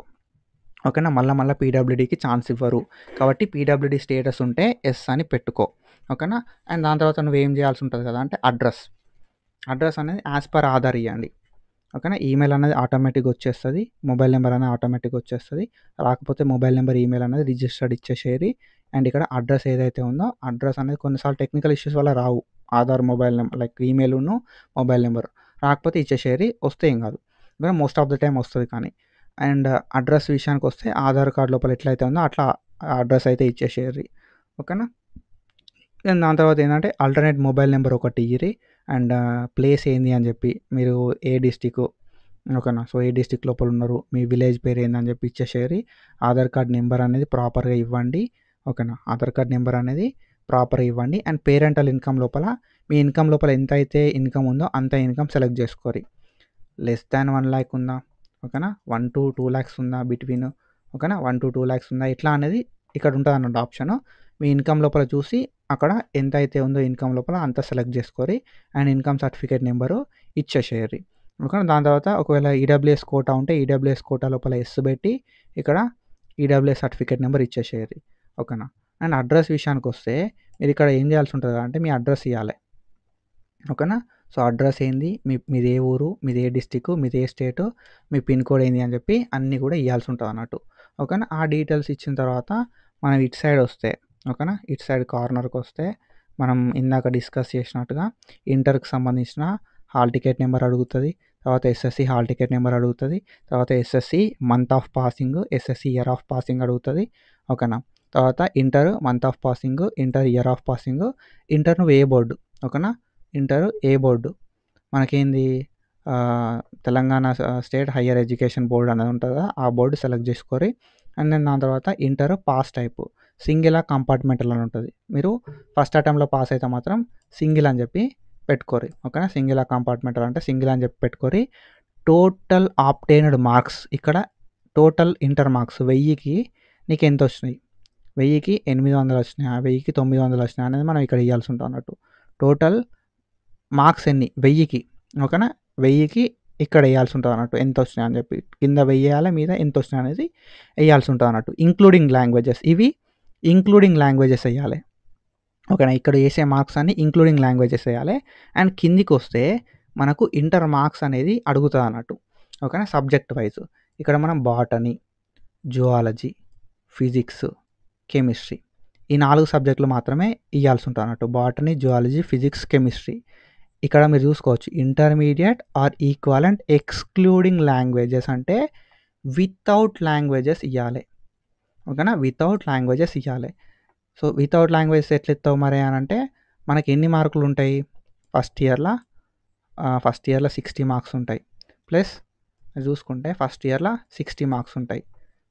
Speaker 1: ఓకేనా. మళ్ళీ పీడబ్ల్యూడీకి ఛాన్స్ ఇవ్వరు కాబట్టి పీడబ్ల్యూడీ స్టేటస్ ఉంటే ఎస్ అని పెట్టుకో. ఓకేనా. అండ్ దాని తర్వాత నువ్వేం చేయాల్సి ఉంటుంది కదా అంటే అడ్రస్ అనేది యాజ్ పర్ ఆధార్ ఇవ్వండి. ఓకేనా. ఈమెయిల్ అనేది ఆటోమేటిక్గా వచ్చేస్తుంది. మొబైల్ నెంబర్ అనేది ఆటోమేటిక్గా వచ్చేస్తుంది. రాకపోతే మొబైల్ నెంబర్ ఈమెయిల్ అనేది రిజిస్టర్డ్ ఇచ్చేసేరి. అండ్ ఇక్కడ అడ్రస్ ఏదైతే ఉందో అడ్రస్ అనేది కొన్నిసార్లు టెక్నికల్ ఇష్యూస్ వల్ల రావు. ఆధార్ మొబైల్ నెంబర్ లైక్ ఈమెయిల్ను మొబైల్ నెంబర్ రాకపోతే ఇచ్చేసేరి. వస్తే ఏం కాదు, మోస్ట్ ఆఫ్ ద టైం వస్తుంది. కానీ అండ్ అడ్రస్ విషయానికి వస్తే ఆధార్ కార్డ్ లోపల ఎట్లయితే ఉందో అట్లా అడ్రస్ అయితే ఇచ్చేసేరి. ఓకేనా. దాని తర్వాత ఏంటంటే ఆల్టర్నేట్ మొబైల్ నెంబర్ ఒకటి ఇయ్యి. అండ్ ప్లేస్ ఏంది అని చెప్పి మీరు ఏ డిస్టిక్. ఓకేనా. సో ఏ డిస్టిక్ లోపల ఉన్నారు, మీ విలేజ్ పేరు ఏందని చెప్పి ఇచ్చేసేరి. ఆధార్ కార్డ్ నెంబర్ అనేది ప్రాపర్గా ఇవ్వండి. ఓకేనా. ఆధార్ కార్డ్ నెంబర్ అనేది ప్రాపర్గా ఇవ్వండి. అండ్ పేరెంటల్ ఇన్కమ్ లోపల మీ ఇన్కమ్ లోపల ఎంత అయితే ఇన్కమ్ ఉందో అంత ఇన్కమ్ సెలెక్ట్ చేసుకోరి. లెస్ దాన్ 1 lakh ఉందా, ఓకేనా, 1 to 2 lakhs ఉందా బిట్వీన్, ఓకేనా, 1 to 2 lakhs ఉందా, ఇట్లా అనేది ఇక్కడ ఉంటుంది అన్నట్టు ఆప్షన్. మీ ఇన్కమ్ లోపల చూసి అక్కడ ఎంత అయితే ఉందో ఇన్కమ్ లోపల అంత సెలెక్ట్ చేసుకోరి. అండ్ ఇన్కమ్ సర్టిఫికేట్ నెంబరు ఇచ్చేసేయరి. ఓకేనా. దాని తర్వాత ఒకవేళ ఈడబ్ల్యూఎస్ కోటా ఉంటే ఈడబ్ల్యూఎస్ కోటా లోపల ఎస్ పెట్టి ఇక్కడ ఈడబ్ల్యూఎస్ సర్టిఫికేట్ నెంబర్ ఇచ్చేసేయరి. ఓకేనా. అండ్ అడ్రస్ విషయానికి వస్తే మీరు ఇక్కడ ఏం చేయాల్సి ఉంటుంది అంటే మీ అడ్రస్ ఇవ్వాలి. ఓకేనా. సో అడ్రస్ ఏంది, మీది ఏ ఊరు, మీది ఏ డిస్టిక్, మీది ఏ స్టేటు, మీ పిన్ కోడ్ ఏంది అని చెప్పి అన్నీ కూడా ఇవ్వాల్సి ఉంటుంది అన్నట్టు. ఓకేనా. ఆ డీటెయిల్స్ ఇచ్చిన తర్వాత మనం ఇటు సైడ్ వస్తే, ఓకేనా, ఇటు సైడ్ కార్నర్కి వస్తే మనం ఇందాక డిస్కస్ చేసినట్టుగా ఇంటర్కి సంబంధించిన హాల్ టికెట్ నెంబర్ అడుగుతుంది. తర్వాత ఎస్ఎస్సి హాల్ టికెట్ నెంబర్ అడుగుతుంది. తర్వాత SSC month of passing, SSC year of passing అడుగుతుంది. ఓకేనా. తర్వాత inter month of passing, inter year of passing, inter నువ్వు ఏ బోర్డు, ఓకేనా, ఇంటర్ ఏ బోర్డు మనకేంది Telangana state higher education board అనేది ఉంటుంది కదా, ఆ బోర్డు సెలెక్ట్ చేసుకోరి. అండ్ దెన్ దాని తర్వాత inter pass type single compartmental అని ఉంటుంది. మీరు ఫస్ట్ అటెంప్ట్లో పాస్ అయితే మాత్రం సింగిల్ అని చెప్పి పెట్టుకోరి. ఓకేనా. సింగిల్ కంపార్ట్మెంటల్ అంటే సింగిల్ అని చెప్పి పెట్టుకోరి. టోటల్ ఆప్టైన్డ్ మార్క్స్ ఇక్కడ టోటల్ ఇంటర్ మార్క్స్ 1000కి నీకు ఎంత వచ్చినాయి, 1000కి 800 వచ్చినాయి, 1000కి 900 వచ్చినాయి అనేది మనం ఇక్కడ ఇవ్వాల్సి ఉంటుంది అన్నట్టు. టోటల్ మార్క్స్ ఎన్ని 1000కి, ఓకేనా, 1000కి ఇక్కడ వేయాల్సి ఉంటుంది అన్నట్టు ఎంత వచ్చినాయి అని చెప్పి. కింద 1000 వేయాలి, మీద ఎంత వచ్చినాయి అనేది వేయాల్సి ఉంటుంది అన్నట్టు. ఇంక్లూడింగ్ లాంగ్వేజెస్, ఇవి ఇంక్లూడింగ్ లాంగ్వేజెస్ వేయాలి. ఓకేనా. ఇక్కడ వేసే మార్క్స్ అన్ని ఇంక్లూడింగ్ లాంగ్వేజెస్ వేయాలి. అండ్ కిందికి వస్తే మనకు ఇంటర్ మార్క్స్ అనేది అడుగుతుంది అన్నట్టు. ఓకేనా. సబ్జెక్ట్ వైజ్ ఇక్కడ మనం బాటనీ, జువాలజీ, ఫిజిక్స్, కెమిస్ట్రీ ఈ 4 సబ్జెక్టులు మాత్రమే ఇవ్వాల్సి ఉంటుంది అన్నట్టు. Botany, zoology, physics, chemistry. ఇక్కడ మీరు చూసుకోవచ్చు intermediate or equivalent excluding languages అంటే వితౌట్ లాంగ్వేజెస్ ఇవ్వాలి. ఓకేనా. వితౌట్ లాంగ్వేజెస్ ఇవ్వాలి. సో వితౌట్ లాంగ్వేజెస్ ఎట్లా ఇస్తావు మరి అని అంటే మనకి ఎన్ని మార్కులు ఉంటాయి, ఫస్ట్ ఇయర్లో 60 మార్క్స్ ఉంటాయి. ప్లస్ చూసుకుంటే ఫస్ట్ ఇయర్లో 60 మార్క్స్ ఉంటాయి.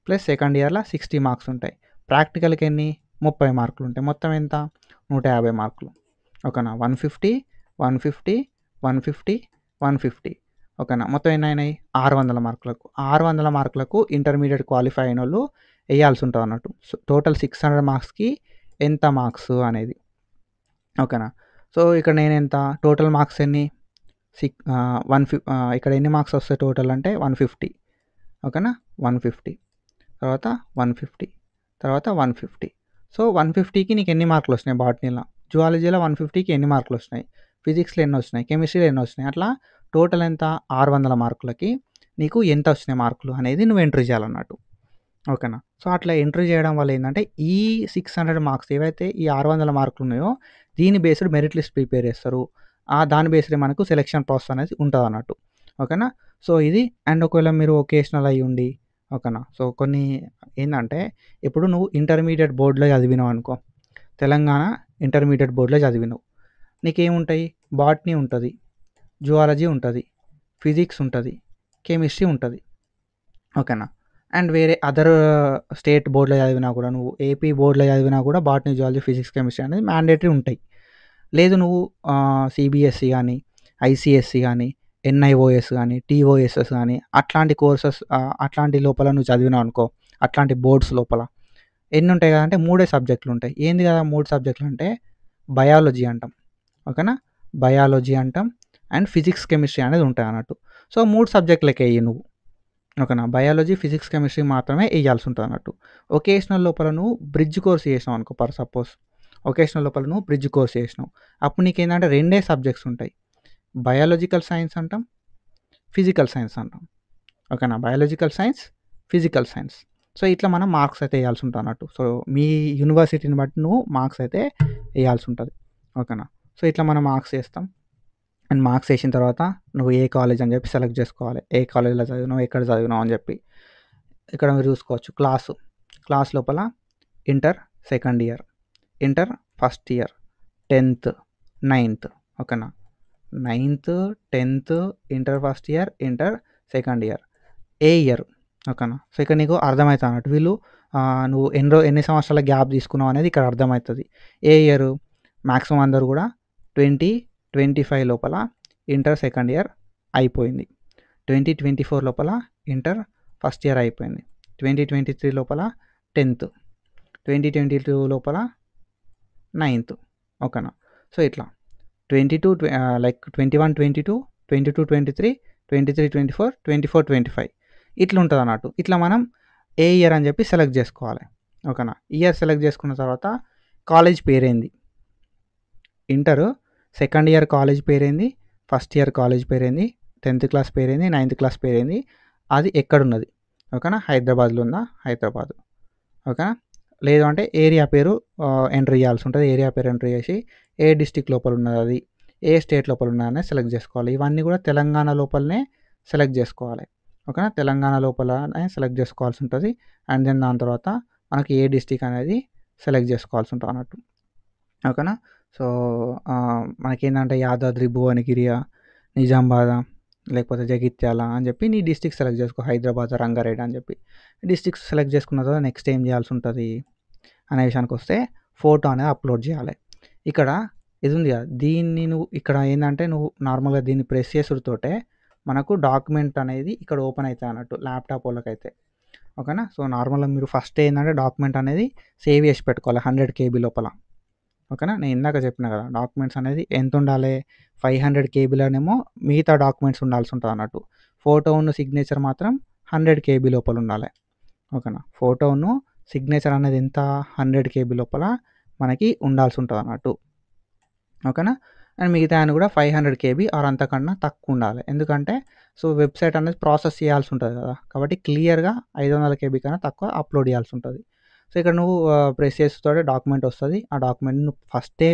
Speaker 1: ప్లస్ సెకండ్ ఇయర్లో 60 మార్క్స్ ఉంటాయి. ప్రాక్టికల్కి ఎన్ని 30 మార్కులు ఉంటాయి. మొత్తం ఎంత 150 మార్కులు. ఓకేనా. 150, 150, 150, 150. ఓకేనా. మొత్తం ఎన్ని అయినాయి 600 మార్కులకు. 600 మార్కులకు ఇంటర్మీడియట్ క్వాలిఫై అయిన వాళ్ళు వేయాల్సి ఉంటుంది అన్నట్టు. సో టోటల్ 600 మార్క్స్కి ఎంత మార్క్స్ అనేది. ఓకేనా. సో ఇక్కడ నేను ఎంత టోటల్ మార్క్స్ ఎన్ని ఇక్కడ ఎన్ని మార్క్స్ వస్తాయి టోటల్ అంటే 150. ఓకేనా. 150 తర్వాత 150 తర్వాత 150. సో 150కి నీకు ఎన్ని మార్కులు వచ్చినాయి బాటనీలో, జువాలజీలో 150కి ఎన్ని మార్కులు వచ్చినాయి, ఫిజిక్స్లో ఎన్ని వచ్చినాయి, కెమిస్ట్రీలో ఎన్ని వచ్చినాయి, అట్లా టోటల్ ఎంత 600 మార్కులకి నీకు ఎంత వచ్చినాయి మార్కులు అనేది నువ్వు ఎంట్రీ చేయాలన్నట్టు. ఓకేనా. సో అట్లా ఎంట్రీ చేయడం వల్ల ఏంటంటే ఈ 600 మార్క్స్ ఏవైతే ఈ 600 మార్కులు ఉన్నాయో దీని బేస్డ్ మెరిట్ లిస్ట్ ప్రిపేర్ చేస్తారు. దాని బేస్డ్ మనకు సెలెక్షన్ ప్రాసెస్ అనేది ఉంటుంది అన్నట్టు. ఓకేనా. సో ఇది. అండ్ ఒకవేళ మీరు ఒకేషనల్ అయ్యి ఉండి, ఓకేనా, సో కొన్ని ఏంటంటే ఇప్పుడు నువ్వు ఇంటర్మీడియట్ బోర్డులో చదివినావు అనుకో, తెలంగాణ ఇంటర్మీడియట్ బోర్డులో చదివినావు, నీకేముంటాయి బాటనీ ఉంటుంది, జువాలజీ ఉంటుంది, ఫిజిక్స్ ఉంటుంది, కెమిస్ట్రీ ఉంటుంది. ఓకేనా. అండ్ వేరే అదర్ స్టేట్ బోర్డులో చదివినా కూడా, నువ్వు ఏపీ బోర్డులో చదివినా కూడా బాటనీ, జువాలజీ, ఫిజిక్స్, కెమిస్ట్రీ అనేది మ్యాండేటరీ ఉంటాయి. లేదు నువ్వు సిబిఎస్ఈ కానీ, ఐసిఎస్ఈ కానీ, ఎన్ఐఓఎస్ కానీ, టీఓఎస్ఎస్ కానీ అట్లాంటి కోర్సెస్ అట్లాంటి లోపల నువ్వు చదివినావు అనుకో, అట్లాంటి బోర్డ్స్ లోపల, ఎన్ని ఉంటాయి కదంటే 3 సబ్జెక్టులు ఉంటాయి. ఏంది కదా 3 సబ్జెక్టులు అంటే బయాలజీ అంటాం. ఓకేనా? బయాలజీ అంటాం అండ్ ఫిజిక్స్, కెమిస్ట్రీ అనేది ఉంటాయి అన్నట్టు. సో 3 సబ్జెక్టులకే ఎయ్యి నువ్వు. ఓకేనా? బయాలజీ, ఫిజిక్స్, కెమిస్ట్రీ మాత్రమే ఎయ్యాల్సి ఉంటుంది అన్నట్టు. ఒకేషనల్ లోపల నువ్వు బ్రిడ్జ్ కోర్స్ చేసినావు అనుకో ఫర్ సపోజ్. ఒకేషనల్ లోపల నువ్వు బ్రిడ్జ్ కోర్స్ చేసినావు. అప్పుడు నీకేందంటే 2 సబ్జెక్ట్స్ ఉంటాయి. బయాలజికల్ సైన్స్ అంటాం, ఫిజికల్ సైన్స్ అంటాం. ఓకేనా? Biological science, physical science. So ఇట్లా మనం మార్క్స్ అయితే వేయాల్సి ఉంటుంది అన్నట్టు. సో మీ యూనివర్సిటీని బట్టి నువ్వు మార్క్స్ అయితే వేయాల్సి ఉంటుంది. ఓకేనా? సో ఇట్లా మనం మార్క్స్ వేస్తాం. అండ్ మార్క్స్ వేసిన తర్వాత నువ్వు ఏ కాలేజ్ అని చెప్పి సెలెక్ట్ చేసుకోవాలి. ఏ కాలేజ్లో చదివినావు, ఎక్కడ చదివినావు అని చెప్పి. ఇక్కడ మీరు చూసుకోవచ్చు క్లాస్ లోపల inter second year, inter first year, 10th, 9th. ఓకేనా? 9th, 10th, inter first year, inter second year, ఏ ఇయర్. ఓకేనా? సో ఇక్కడ నీకు అర్థమవుతుంది అన్నట్టు వీళ్ళు నువ్వు ఎన్ని సంవత్సరాల గ్యాప్ తీసుకున్నావు అనేది ఇక్కడ అర్థమవుతుంది. ఏ ఇయర్ మ్యాక్సిమం అందరూ కూడా 2025 లోపల ఇంటర్ సెకండ్ ఇయర్ అయిపోయింది. 2024 లోపల ఇంటర్ ఫస్ట్ ఇయర్ అయిపోయింది. 2023 లోపల 10th, 2022 లోపల 9th. ఓకేనా? సో ఇట్లా 22 లైక్ 21, 22, 22, 23, 23, 24, 24, 25 ఇట్లా ఉంటుంది అన్నట్టు. ఇట్లా మనం ఏ ఇయర్ అని చెప్పి సెలెక్ట్ చేసుకోవాలి. ఓకేనా? ఇయర్ సెలెక్ట్ చేసుకున్న తర్వాత కాలేజ్ పేరేంది, ఇంటర్ సెకండ్ ఇయర్ కాలేజ్ పేరేంది, ఫస్ట్ ఇయర్ కాలేజ్ పేరేంది, 10th క్లాస్ పేరేంది, 9th క్లాస్ పేరేంది, అది ఎక్కడున్నది. ఓకేనా? హైదరాబాద్లో ఉందా, హైదరాబాద్. ఓకేనా? లేదు అంటే ఏరియా పేరు ఎంటర్ చేయాల్సి ఉంటుంది. ఏరియా పేరు ఎంటర్ చేసి ఏ డిస్టిక్ లోపల ఉన్నది, అది ఏ స్టేట్ లోపల ఉన్నదనే సెలెక్ట్ చేసుకోవాలి. ఇవన్నీ కూడా తెలంగాణ లోపలనే సెలెక్ట్ చేసుకోవాలి. ఓకేనా? తెలంగాణ లోపలనే సెలెక్ట్ చేసుకోవాల్సి ఉంటుంది. అండ్ దెన్ దాని తర్వాత మనకి ఏ డిస్టిక్ అనేది సెలెక్ట్ చేసుకోవాల్సి ఉంటుంది అన్నట్టు. ఓకేనా? సో మనకేంటంటే యాదాద్రి, భువనగిరి, నిజామాబాద్, లేకపోతే జగిత్యాల అని చెప్పి నీ డిస్టిక్ సెలెక్ట్ చేసుకో. హైదరాబాద్, రంగారెడ్డి అని చెప్పి డిస్టిక్స్ సెలెక్ట్ చేసుకున్న తర్వాత నెక్స్ట్ ఏం చేయాల్సి ఉంటుంది అనే విషయానికి వస్తే ఫోటో అనేది అప్లోడ్ చేయాలి. ఇక్కడ ఇది ఉంది కదా, దీన్ని నువ్వు ఇక్కడ ఏంటంటే నువ్వు నార్మల్గా దీన్ని ప్రెస్ చేసుడుతోటే మనకు డాక్యుమెంట్ అనేది ఇక్కడ ఓపెన్ అవుతుంది అన్నట్టు ల్యాప్టాప్ వాళ్ళకైతే. ఓకేనా? సో నార్మల్గా మీరు ఫస్ట్ ఏంటంటే డాక్యుమెంట్ అనేది సేవ్ చేసి పెట్టుకోవాలి 100 KB లోపల. ఓకేనా? నేను ఇందాక చెప్పిన కదా డాక్యుమెంట్స్ అనేది ఎంత ఉండాలి, 500 KBలోనేమో మిగతా డాక్యుమెంట్స్ ఉండాల్సి ఉంటుంది అన్నట్టు. ఫోటోను సిగ్నేచర్ మాత్రం 100 KB లోపల ఉండాలి. ఓకేనా? ఫోటోను సిగ్నేచర్ అనేది ఎంత 100 KB లోపల మనకి ఉండాల్సి ఉంటుంది అన్నట్టు. ఓకేనా? అండ్ మిగతా అని కూడా 500 KB ఆర్ అంతకన్నా తక్కువ ఉండాలి. ఎందుకంటే సో వెబ్సైట్ అనేది ప్రాసెస్ చేయాల్సి ఉంటుంది కదా, కాబట్టి క్లియర్గా 500 KB కన్నా తక్కువ అప్లోడ్ చేయాల్సి ఉంటుంది. సో ఇక్కడ నువ్వు ప్రెస్ చేస్తే డాక్యుమెంట్ వస్తుంది. ఆ డాక్యుమెంట్ నువ్వు ఫస్టే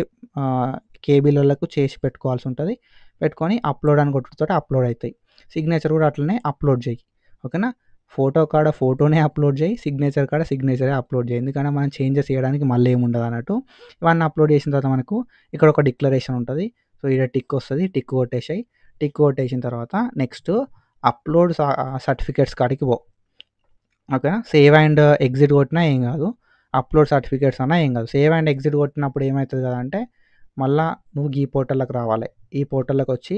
Speaker 1: కేబీలకు చేసి పెట్టుకోవాల్సి ఉంటుంది. పెట్టుకొని అప్లోడ్ అని కొట్టుతో అప్లోడ్ అవుతాయి. సిగ్నేచర్ కూడా అట్లనే అప్లోడ్ చేయి. ఓకేనా? ఫోటో కాడ ఫోటోనే అప్లోడ్ చేయి, సిగ్నేచర్ కాడ సిగ్నేచరే అప్లోడ్ చేయి. ఎందుకంటే మనం చేంజెస్ చేయడానికి మళ్ళీ ఏమి ఉండదు అన్నట్టు. ఇవన్నీ అప్లోడ్ చేసిన తర్వాత మనకు ఇక్కడ ఒక డిక్లరేషన్ ఉంటుంది. సో ఇక్కడ టిక్ వస్తుంది, టిక్ కొట్టేసాయి. టిక్ కొట్టేసిన తర్వాత నెక్స్ట్ అప్లోడ్ సర్టిఫికేట్స్ కాడికి పో. ఓకేనా? సేవ్ అండ్ ఎగ్జిట్ కొట్టినా ఏం కాదు, అప్లోడ్ సర్టిఫికేట్స్ అన్నా ఏం కాదు. సేవ్ అండ్ ఎగ్జిట్ కొట్టినప్పుడు ఏమవుతుంది కదంటే మళ్ళీ నువ్వు ఈ పోర్టల్లోకి రావాలి. ఈ పోర్టల్లోకి వచ్చి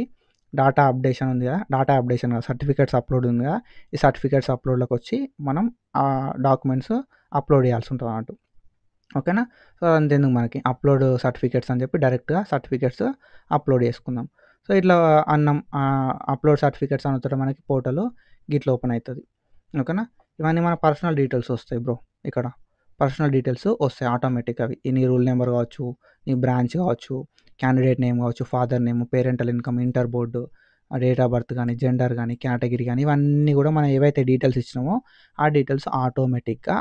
Speaker 1: డాటా అప్డేషన్ ఉంది కదా, డాటా అప్డేషన్ కదా, సర్టిఫికేట్స్ అప్లోడ్ ఉంది కదా, ఈ సర్టిఫికేట్స్ అప్లోడ్లోకి వచ్చి మనం ఆ డాక్యుమెంట్స్ అప్లోడ్ చేయాల్సి ఉంటుంది అన్నట్టు. ఓకేనా? సో అంతేందుకు మనకి అప్లోడ్ సర్టిఫికేట్స్ అని చెప్పి డైరెక్ట్గా సర్టిఫికేట్స్ అప్లోడ్ చేసుకుందాం. సో ఇట్లా అప్లోడ్ సర్టిఫికేట్స్ అనుకుంటే మనకి పోర్టల్ గిట్లా ఓపెన్ అవుతుంది. ఓకేనా? ఇవన్నీ మన పర్సనల్ డీటెయిల్స్ వస్తాయి బ్రో. ఇక్కడ పర్సనల్ డీటెయిల్స్ వస్తాయి ఆటోమేటిక్గా. అవి నీ రూల్ నెంబర్ కావచ్చు, నీ బ్రాంచ్ కావచ్చు, క్యాండిడేట్ నేమ్ కావచ్చు, father name, parental income, inter board, date of birth కానీ, జెండర్ కానీ, కేటగిరీ కానీ, ఇవన్నీ కూడా మనం ఏవైతే డీటెయిల్స్ ఇచ్చినామో ఆ డీటెయిల్స్ ఆటోమేటిక్గా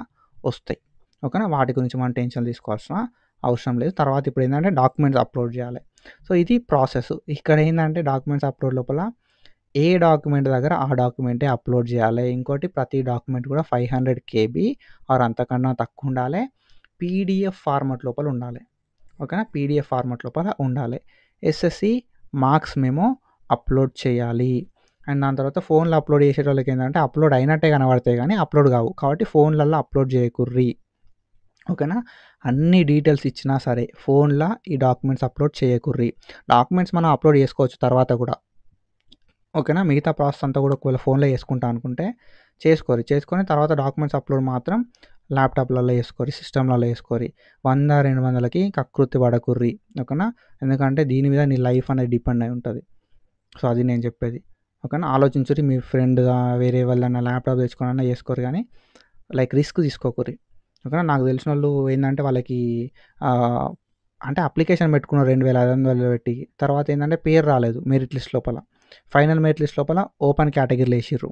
Speaker 1: వస్తాయి. ఓకేనా? వాటి గురించి మనం టెన్షన్ తీసుకోవాల్సిన అవసరం లేదు. తర్వాత ఇప్పుడు ఏంటంటే డాక్యుమెంట్స్ అప్లోడ్ చేయాలి. సో ఇది ప్రాసెస్. ఇక్కడ ఏంటంటే డాక్యుమెంట్స్ అప్లోడ్ లోపల ఏ డాక్యుమెంట్ దగ్గర ఆ డాక్యుమెంటే అప్లోడ్ చేయాలి. ఇంకోటి ప్రతి డాక్యుమెంట్ కూడా 500 KB ఆర్ అంతకన్నా తక్కువ ఉండాలి. PDF ఫార్మాట్ లోపల ఉండాలి. ఓకేనా? PDF ఫార్మాట్ లోపల ఉండాలి. SSC మార్క్స్ మేము అప్లోడ్ చేయాలి. అండ్ దాని తర్వాత ఫోన్లో అప్లోడ్ చేసేటోళ్ళకి ఏంటంటే అప్లోడ్ అయినట్టే కనబడతాయి కానీ అప్లోడ్ కావు. కాబట్టి ఫోన్లలో అప్లోడ్ చేయకుర్రి. ఓకేనా? అన్ని డీటెయిల్స్ ఇచ్చినా సరే ఫోన్లో ఈ డాక్యుమెంట్స్ అప్లోడ్ చేయకుర్రి. డాక్యుమెంట్స్ మనం అప్లోడ్ చేసుకోవచ్చు తర్వాత కూడా. ఓకేనా? మిగతా ప్రాసెస్ అంతా కూడా ఒకవేళ ఫోన్లో చేసుకుంటా అనుకుంటే చేసుకొని తర్వాత డాక్యుమెంట్స్ అప్లోడ్ మాత్రం ల్యాప్‌టాప్‌లలో యేసుకోరి, సిస్టమ్‌లలో యేసుకోరి. 100, 200కి కకృతి పడకుర్రి. ఓకేనా? ఎందుకంటే దీని మీద నీ లైఫ్ అనేది డిపెండ్ అయి ఉంటది. సో, అది నేను చెప్పేది. ఓకేనా? ఆలోచించుర్రి. మీ ఫ్రెండ్‌దా వేరే వాళ్ళన్నా ల్యాప్‌టాప్ తెచ్చుకొనన్నా యేసుకోరి గానీ, లైక్ రిస్క్ తీసుకోకుర్రి. ఓకేనా? నాకు తెలిసినోళ్ళు ఏందంటే వాళ్ళకి ఆహ్, అంటే అప్లికేషన్ పెట్టుకున్నారు 2,500 పెట్టి. తర్వాత ఏందంటే పేరు రాలేదు మెరిట్ లిస్ట్ లోపల. ఫైనల్ మెరిట్ లిస్ట్ లోపల ఓపెన్ కేటగిరీలో యేసిర్రు.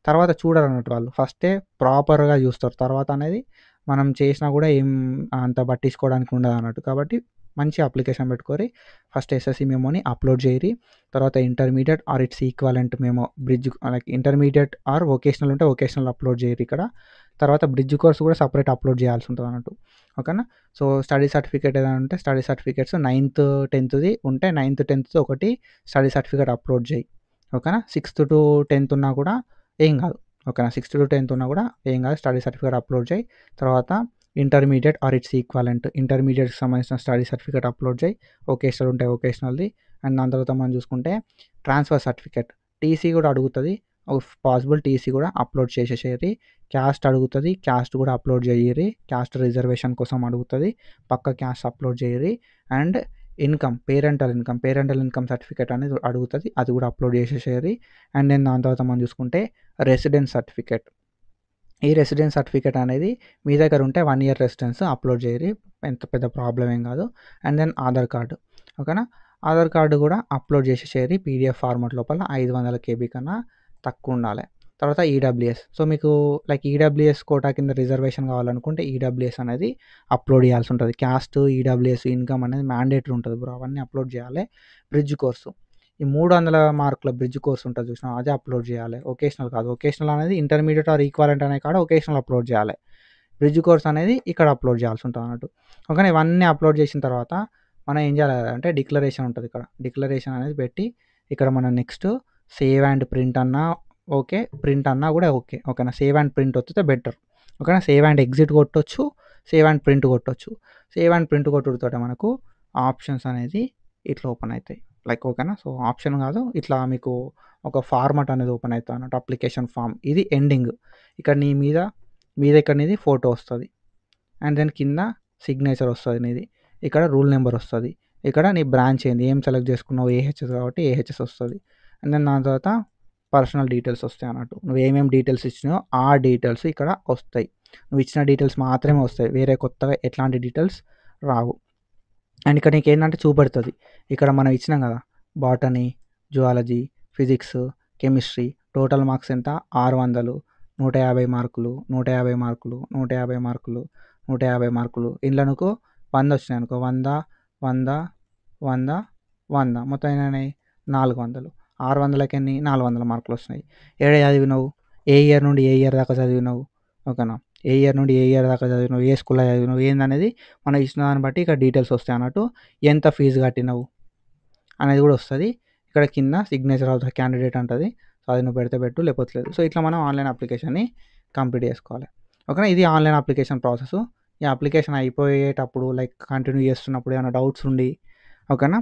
Speaker 1: తర్వాత చూడరన్నట్టు వాళ్ళు. ఫస్టే ప్రాపర్‌గా చూస్తారు. తర్వాత అనేది మనం చేసినా గూడా ఏం అంత పట్టించుకోవడానికి ఉండదన్నట్టు. కాబట్టి మంచి అప్లికేషన్ పెట్టుకోరి. ఫస్ట్ ఎస్ఎస్‌సి మెమోని అప్‌లోడ్ జేయిరి. తర్వాత intermediate or its equivalent memo bridge like intermediate or vocational ఉంటే వొకేషనల్ అప్‌లోడ్ జేయిరి ఇక్కడ. తర్వాత బ్రిడ్జ్ కోర్స్ కూడా సెపరేట్ అప్‌లోడ్ చేయాల్సి ఉంటదన్నట్టు. ఓకేనా? సో, స్టడీ సర్టిఫికేట్ ఏదైనా ఉంటే స్టడీ సర్టిఫికేట్స్ 9థ్, 10థ్‌ది ఉంటే 9థ్, 10థ్‌ది ఒకటి స్టడీ సర్టిఫికేట్ అప్‌లోడ్ చేయి. ఓకేనా? 6థ్ టు 10థ్ ఉన్నా కూడా ఏం కాదు. ఓకేనా? 6థ్ టు 10థ్ ఉన్నా కూడా ఏం కాదు. స్టడీ సర్టిఫికేట్ అప్‌లోడ్ చేయి. తర్వాత ఇంటర్మీడియేట్ ఆర్ ఇట్స్ ఈక్వివలెంట్ ఇంటర్మీడియేట్‌కి సంబంధించిన స్టడీ సర్టిఫికేట్ అప్‌లోడ్ చేయి. వొకేషనల్ ఉంటే వొకేషనల్‌ది. అండ్ దాని తర్వాత మనం చూసుకుంటే ట్రాన్స్‌ఫర్ సర్టిఫికేట్, టీసీ కూడా అడుగుతది. ఇఫ్ పాసిబుల్ టీసీ కూడా అప్‌లోడ్ చేసేసేయండి. క్యాస్ట్ అడుగుతది. క్యాస్ట్ కూడా అప్‌లోడ్ చేయిర్రి. క్యాస్ట్ రిజర్వేషన్ కోసం అడుగుతది. పక్కా క్యాస్ట్ అప్‌లోడ్ చేయిర్రి. And income, parental income certificate అనేది అడుగుతది. అది కూడా అప్‌లోడ్ చేసేసేయండి. అండ్ దెన్ దాని తర్వాత మనం చూసుకుంటే రెసిడెన్స్ సర్టిఫికేట్. ఈ రెసిడెన్స్ సర్టిఫికేట్ అనేది మీ దగ్గర ఉంటే 1 ఇయర్ రెసిడెన్స్ అప్‌లోడ్ చేయిర్రి. ఎంత పెద్ద ప్రాబ్లమ్ ఏం కాదు. And then Aadhaar card. ఓకేనా? ఆధార్ కార్డ్ కూడా అప్‌లోడ్ చేసేసేయండి. పీడీఎఫ్ ఫార్మాట్ లోపల 500 కేబీ కన్నా తక్కువ ఉండాలి. తర్వాత ఈడబ్ల్యూఎస్. సో, మీకు లైక్ ఈడబ్ల్యూఎస్ కోటా కింద రిజర్వేషన్ కావాలనుకుంటే ఈడబ్ల్యూఎస్ అనేది అప్‌లోడ్ చేయాల్సి ఉంటది. క్యాస్ట్, ఈడబ్ల్యూఎస్, ఇన్‌కమ్ అనేది మ్యాండేటరీ ఉంటది బ్రో. అవన్నీ అప్‌లోడ్ చేయాలి. Bridge course. ఈ 300 మార్కుల బ్రిడ్జ్ కోర్స్ ఉంటది చూసినావా? అది అప్‌లోడ్ చేయాలి. వొకేషనల్ కాదు. వొకేషనల్ అనేది ఇంటర్మీడియేట్ ఆర్ ఈక్వివలెంట్ అనే కాడ వొకేషనల్ అప్‌లోడ్ చేయాలి. బ్రిడ్జ్ కోర్స్ అనేది ఇక్కడ అప్‌లోడ్ చేయాల్సి ఉంటదన్నట్టు. ఓకేనా? ఇవన్నీ అప్‌లోడ్ చేసిన తర్వాత మనం ఏం చేయాలంటే డిక్లరేషన్ ఉంటది ఇక్కడ. డిక్లరేషన్ అనేది పెట్టి ఇక్కడ మనం నెక్స్ట్ సేవ్ అండ్ ప్రింట్ అన్నా ఓకే. ప్రింట్ అన్నా కూడా ఓకే. ఓకేనా? సేవ్ అండ్ ప్రింట్ ఒత్తితే బెటర్. ఓకేనా? సేవ్ అండ్ ఎగ్జిట్ కొట్టొచ్చు. సేవ్ అండ్ ప్రింట్ కొట్టొచ్చు. సేవ్ అండ్ ప్రింట్ కొట్టుడుతోటే మనకు ఆప్షన్స్ అనేది ఇట్లా ఓపెన్ అయితాయి. లైక్ ఓకేనా? సో, ఆప్షన్ కాదు. ఇట్లా మీకు ఒక ఫార్మాట్ అనేది ఓపెన్ అయితదన్నట్టు. Application form. ఇది ఎండింగ్. ఇక్కడ నీ మీద ఇక్కడ నీది ఫోటో వస్తది. అండ్ దెన్ కింద సిగ్నేచర్ వస్తది నీది. ఇక్కడ రూల్ నంబర్ వస్తది. ఇక్కడ నీ బ్రాంచ్ ఏంది? ఏం సెలెక్ట్ చేసుకున్నావు? ఏహెచ్ఎస్ కాబట్టి ఏహెచ్ఎస్ వస్తది. అండ్ దెన్ దాని తర్వాత పర్సనల్ డీటెయిల్స్ వస్తాయి అన్నట్టు. నువ్వు ఏమేమి డీటెయిల్స్ ఇచ్చినావో ఆ డీటెయిల్స్ ఇక్కడ వస్తాయి. నువ్వు ఇచ్చిన డీటెయిల్స్ మాత్రమే వస్తాయి. వేరే కొత్తగా ఎట్లాంటి డీటెయిల్స్ రావు. అండ్ ఇక్కడ నీకేందంటే చూపెడుతది. ఇక్కడ మనం ఇచ్చినాం కదా! Botany, zoology, physics, chemistry total marks ఎంత? 600, 150 మార్కులు, 150 మార్కులు, 150 మార్కులు, 150 మార్కులు. ఇందులో నీకు 100 వచ్చినాయనుకో 100, 100, 100, 100 మొత్తం ఎన్నయినాయి? 400. 600కి ఎన్ని? 400 మార్కులు వస్తున్నాయి. ఏడ చదివినావు? ఏ ఇయర్ నుండి ఏ ఇయర్ దాకా చదివినావు? ఓకేనా? ఏ ఇయర్ నుండి ఏ ఇయర్ దాకా చదివినావు? ఏ స్కూల్‌లో చదివినావు? ఏందనేది మనం ఇచ్చిన దాన్ని బట్టి ఇక్కడ డీటెయిల్స్ వస్తాయి అన్నట్టు. ఎంత ఫీజు కట్టినావు అనేది కూడా వస్తది. ఇక్కడ కింద సిగ్నేచర్ ఆఫ్ ద క్యాండిడేట్ అంటది. సో, అది నువ్వు పెడితే పెట్టు లేకపోతే లేదు. సో, ఇట్లా మనం ఆన్‌లైన్ అప్లికేషన్‌ని కంప్లీట్ చేసుకోవాలి. ఓకేనా? ఇది ఆన్‌లైన్ అప్లికేషన్ ప్రాసెస్. ఈ అప్లికేషన్ అయిపోయేటప్పుడు లైక్ కంటిన్యూ చేస్తున్నప్పుడు ఏమైనా డౌట్స్ ఉండి ఓకేనా?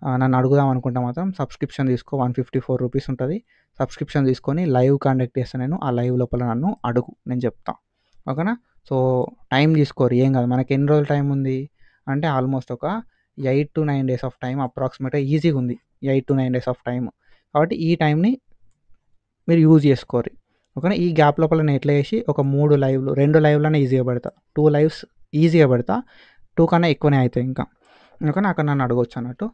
Speaker 1: నన్ను అడుగుదాం అనుకుంటే మాత్రం సబ్స్క్రిప్షన్ తీసుకో. ₹154 ఉంటది. సబ్స్క్రిప్షన్ తీసుకొని లైవ్ కండక్ట్ చేస్తా నేను. ఆ లైవ్ లోపల నన్ను అడుగు. నేను చెప్తా. ఓకేనా? సో, టైం తీసుకోరి. ఏం కాదు. మనకి ఎన్ని రోజులు టైం ఉంది అంటే ఆల్మోస్ట్ ఒక 8-9 డేస్ ఆఫ్ టైం అప్రాక్సిమేట్‌గా ఈజీగా ఉంది. 8-9 డేస్ ఆఫ్ టైమ్. కాబట్టి ఈ టైంని మీరు యూజ్ చేసుకోరి. ఓకేనా? ఈ గ్యాప్ లోపల నేను ఎట్లా చేసి ఒక 3 లైవ్‌లు 2 లైవ్‌లనే ఈజీగా పెడతా. 2 లైవ్స్ ఈజీగా పెడతా. 2 కన్నా ఎక్కువనే అయితాయి ఇంకా. ఓకేనా? అక్కడ నన్ను అడగొచ్చు అన్నట్టు.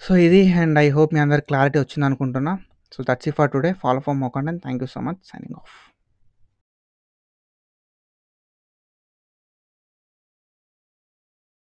Speaker 1: సో, ఇది అండ్ ఐ హోప్ మీ అందరికి క్లారిటీ వచ్చిందనుకుంటున్నా. So, that's it for today. Follow for more content. Thank you so much. Signing of.